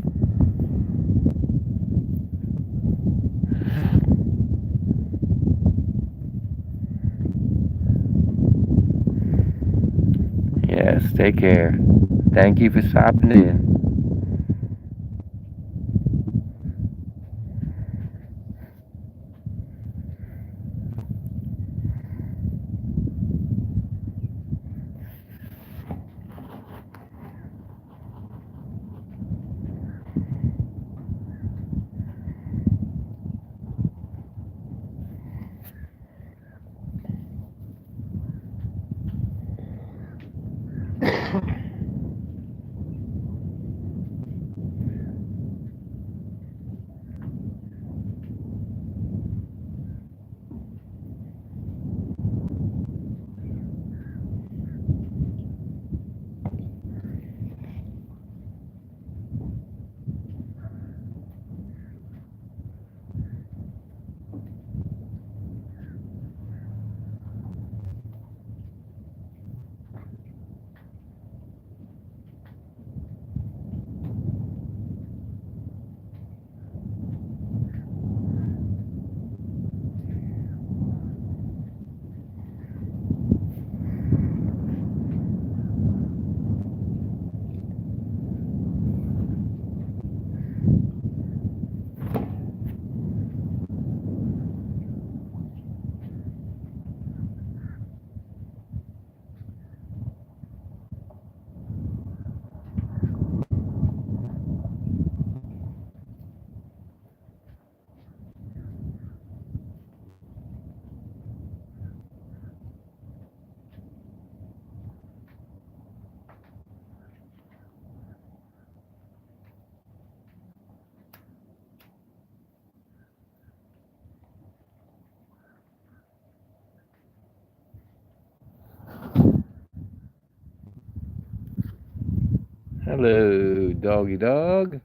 Yes, take care. Thank you for stopping in. Hello, doggy dog.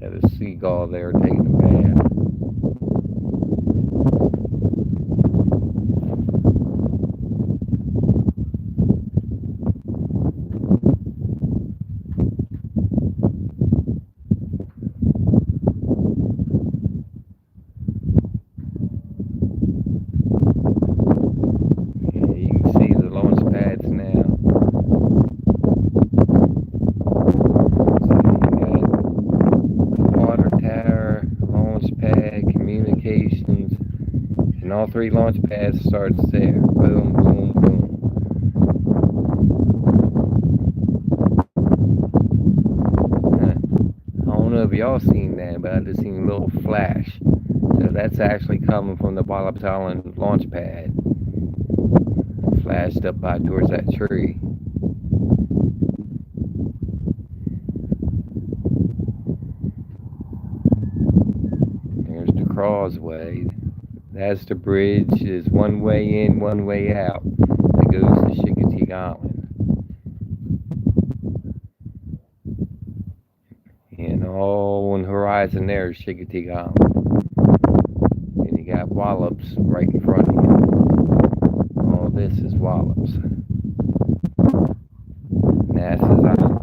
Got a seagull there taking a bath. Yeah, you can see the launch pads now. So you got water tower, launch pad, communications, and all three launch pads starts there. Boom, boom, boom. I don't know if y'all seen that, but I just seen a little flash. So that's actually coming from the Wallops Island launch pad. Flashed up by towards that tree. There's the causeway. That's the bridge. There's one way in, one way out. It goes to Chincoteague Island. And all on the horizon there is Chincoteague Island. And you got Wallops right in front of you. All this is Wallops. NASA's Island.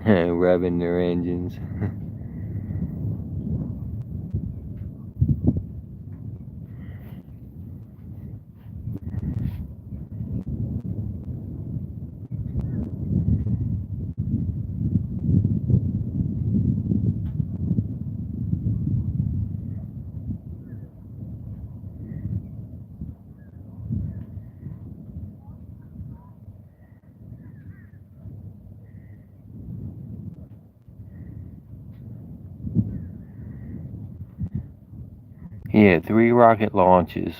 Revving their engines. Yeah, 3 rocket launches.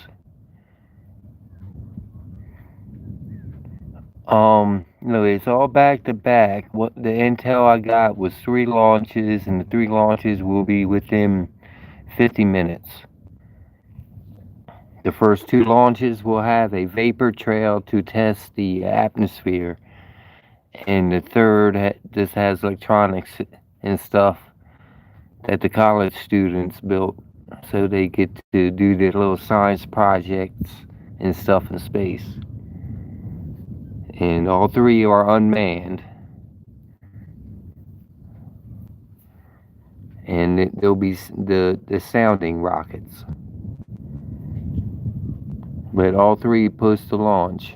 It's all back to back. What the intel I got was 3 launches, and the 3 launches will be within 50 minutes. The first 2 launches will have a vapor trail to test the atmosphere, and the third just has electronics and stuff that the college students built, so they get to do their little science projects and stuff in space. And all 3 are unmanned. And there'll be the sounding rockets. But all 3 supposed to launch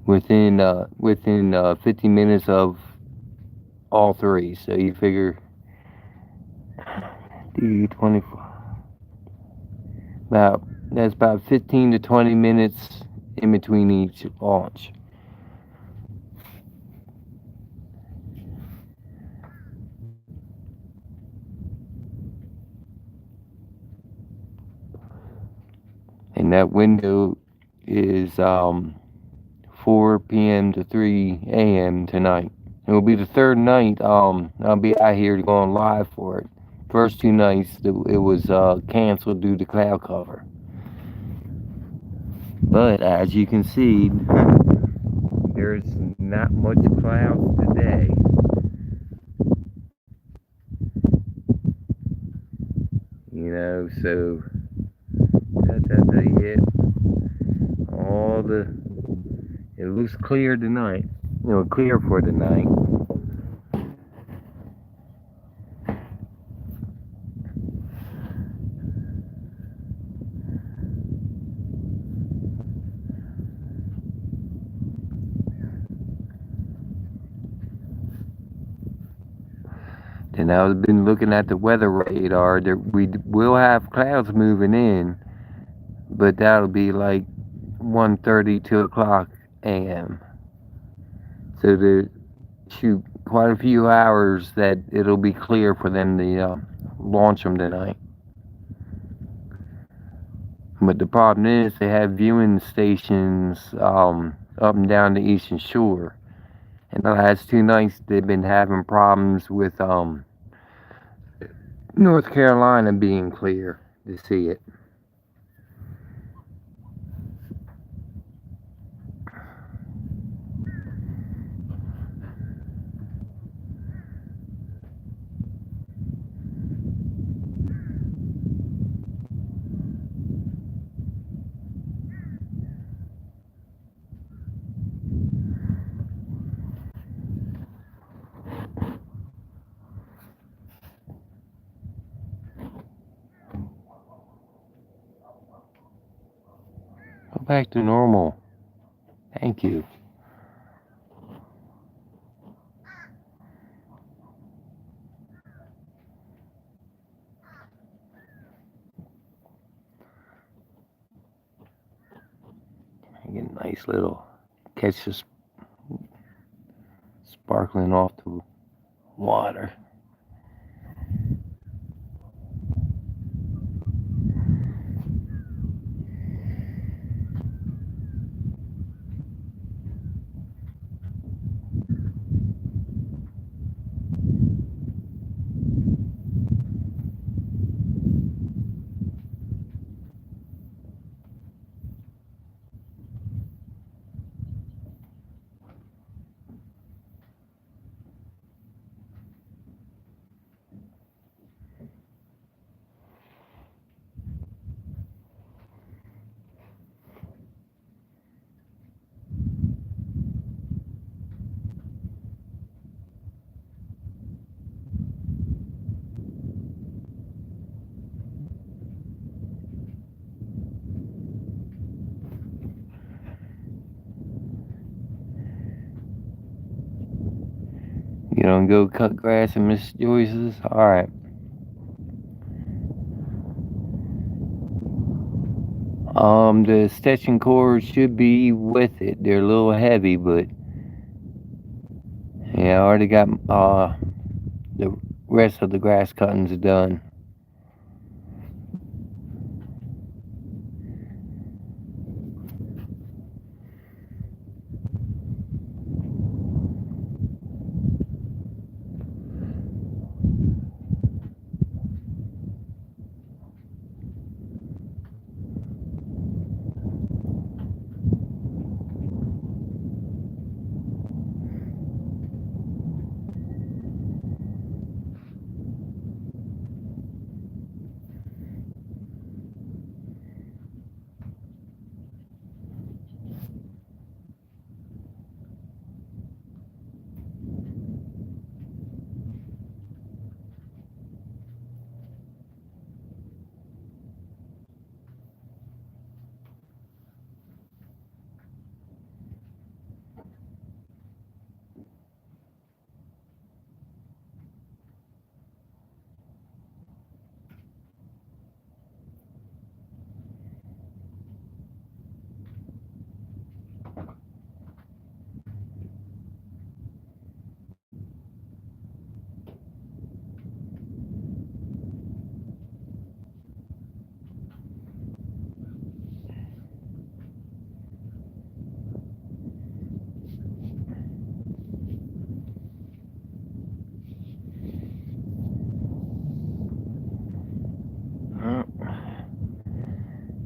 within 50 minutes of all 3. So you figure 24. That's about 15 to 20 minutes in between each launch. And that window is 4 p.m. to 3 a.m. tonight. It will be the 3rd night. I'll be out here going live for it. First 2 nights it was canceled due to cloud cover. But as you can see, there's not much clouds today. So that's it. All it looks clear tonight. Clear for the night. And I've been looking at the weather radar. We will have clouds moving in, but that'll be like 1:30, 2 o'clock a.m. So to shoot quite a few hours that it'll be clear for them to launch them tonight. But the problem is they have viewing stations up and down the Eastern Shore. And the last 2 nights they've been having problems with North Carolina being clear to see it. Go back to normal. Thank you. I get a nice little catch just sparkling off the water. You don't go cut grass in Miss Joyce's? Alright. The extension cords should be with it. They're a little heavy, but yeah, I already got the rest of the grass cuttings done.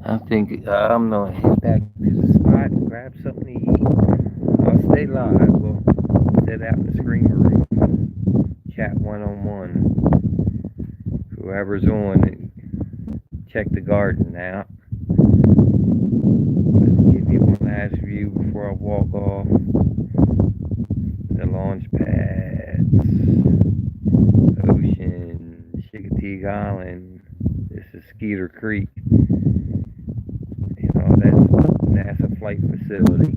I think I'm gonna head back to the spot and grab something to eat. I'll stay live. We'll sit out in the screen room, chat one-on-one. Whoever's on, check the garden out. Give you one last view before I walk off. The launch pads, ocean, Chickatee Island. This is Skeeter Creek. You know, that's NASA flight facility.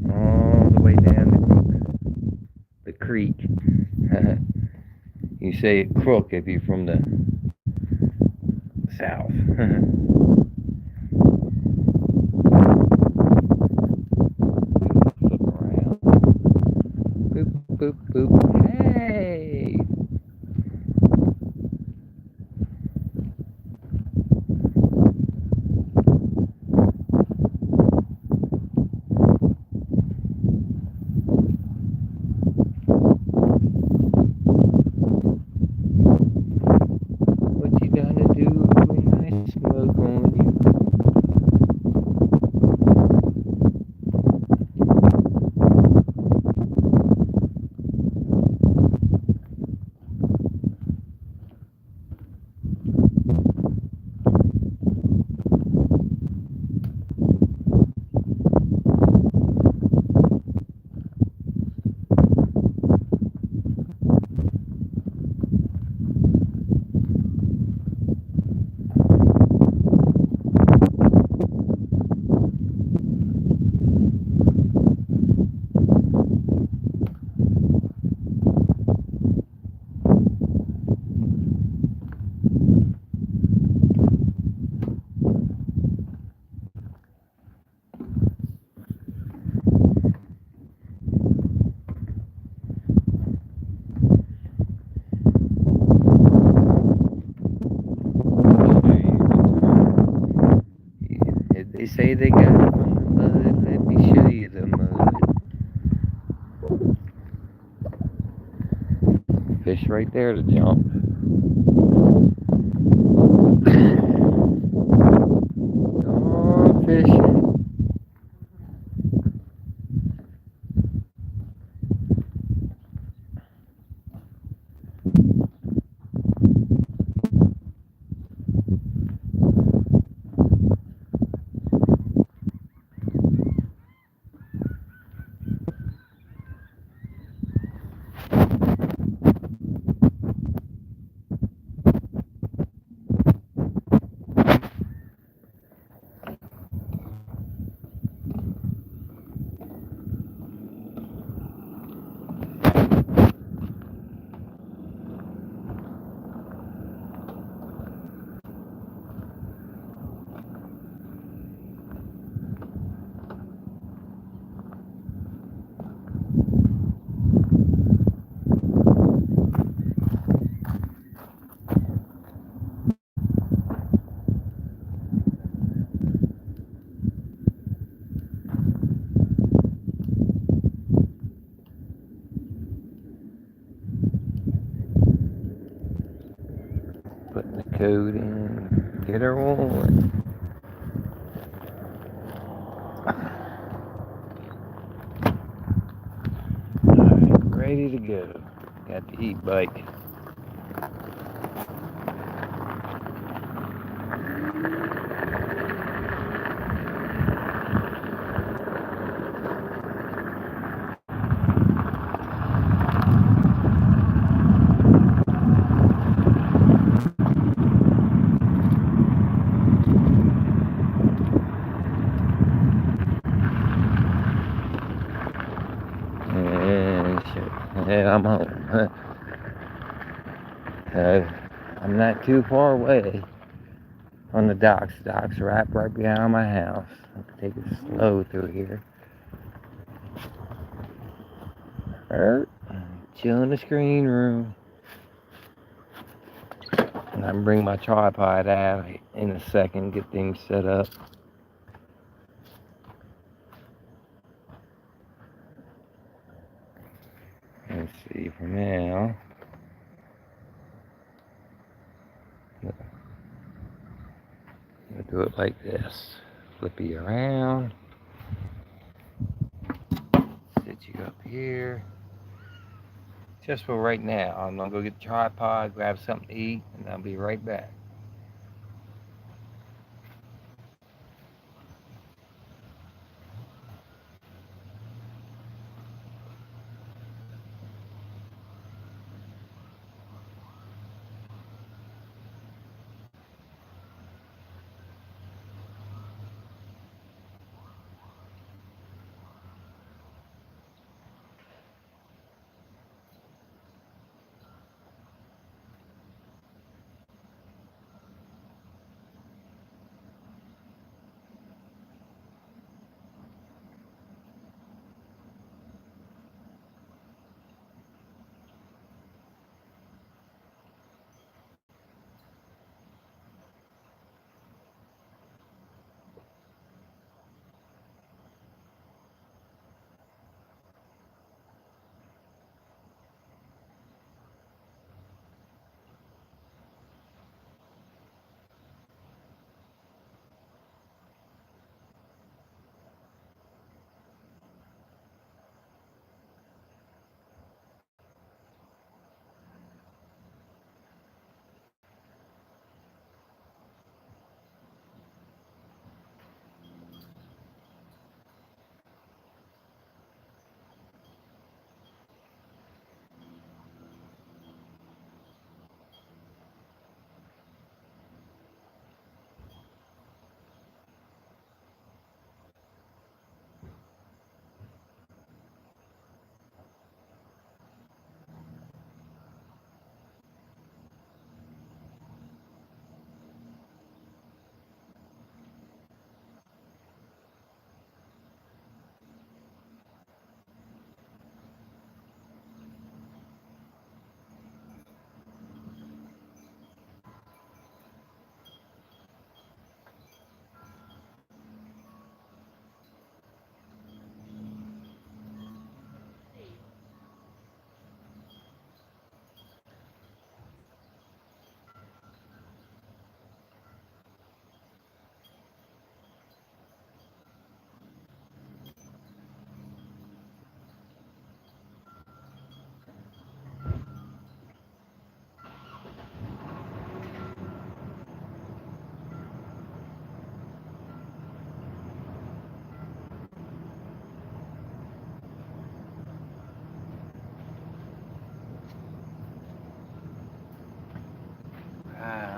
All the way down the creek. You say it crook if you're from the south. Flip around. Boop, boop, boop. Hey! What you gonna do when I smoke on you? They say they got it from the mud. Let me show you the mud. Fish right there to jump. Oh, fishing. Putting the code in. Get her on. Alright, ready to go. Got the e-bike. And shit. And I'm home. I'm not too far away on the docks. Docks right behind my house. I can take it slow through here. Alright. Chill in the screen room. And I'm bring my tripod out in a second, get things set up. Let's see for now. I'll do it like this. Flip you around. Sit you up here. Just for right now. I'm gonna go get the tripod, grab something to eat, and I'll be right back.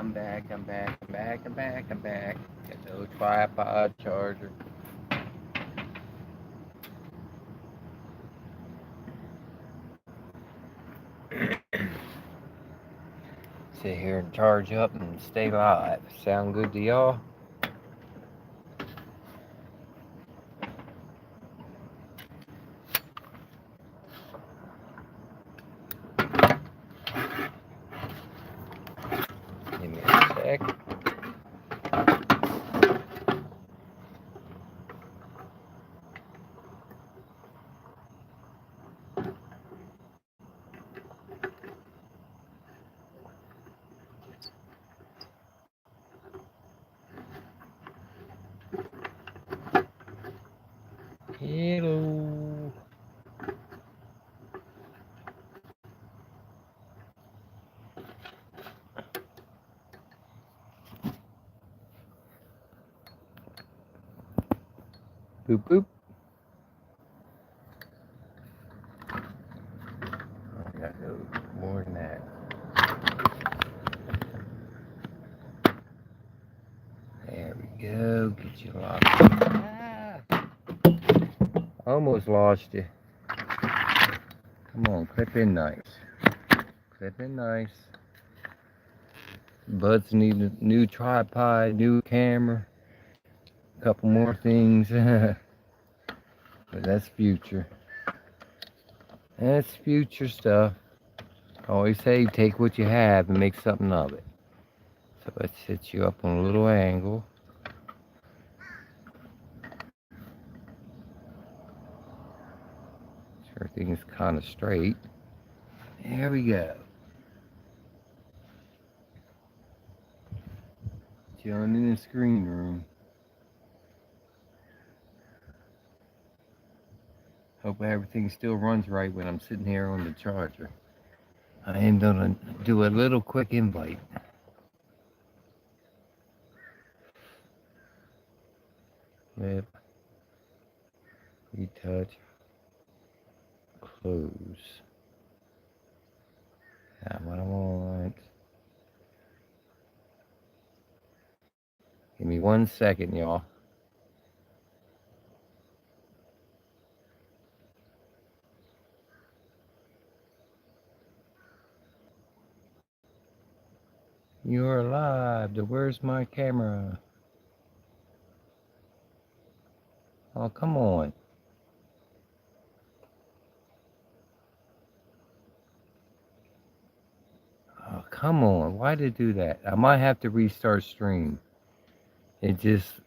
I'm back. Got the old tripod charger. Sit here and charge up and stay live. Sound good to y'all? Give me a sec. Hello. Boop boop. I got no more than that. There we go. Get you locked. Ah. Almost lost you. Come on, clip in nice. Clip in nice. Buds need a new tripod, new camera, a couple more things. But that's future. That's future stuff. I always say take what you have and make something of it. So let's set you up on a little angle. So everything's kind of straight. There we go. Chilling in the screen room. Hope everything still runs right when I'm sitting here on the charger. I am gonna do a little quick invite. Flip. Retouch. Close. That's what I want. Give me 1 second, y'all. You're alive. Where's my camera? Oh, come on. Oh, come on. Why did it do that? I might have to restart stream. It just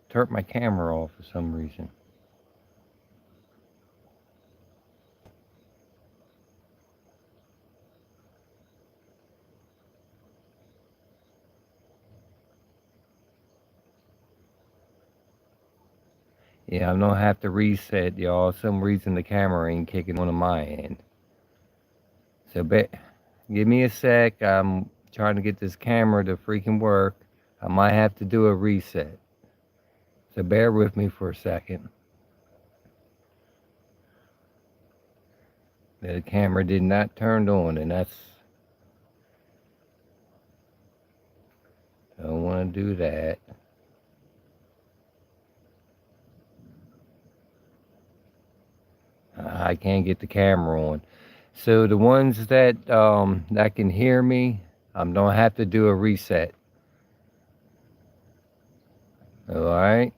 turned my camera off for some reason. Yeah, I'm gonna have to reset, y'all. Some reason the camera ain't kicking on my end. So give me a sec. I'm trying to get this camera to freaking work. I might have to do a reset. So bear with me for a second. The camera did not turn on, and that's... Don't want to do that. I can't get the camera on. So the ones that can hear me, I'm gonna have to do a reset. All right.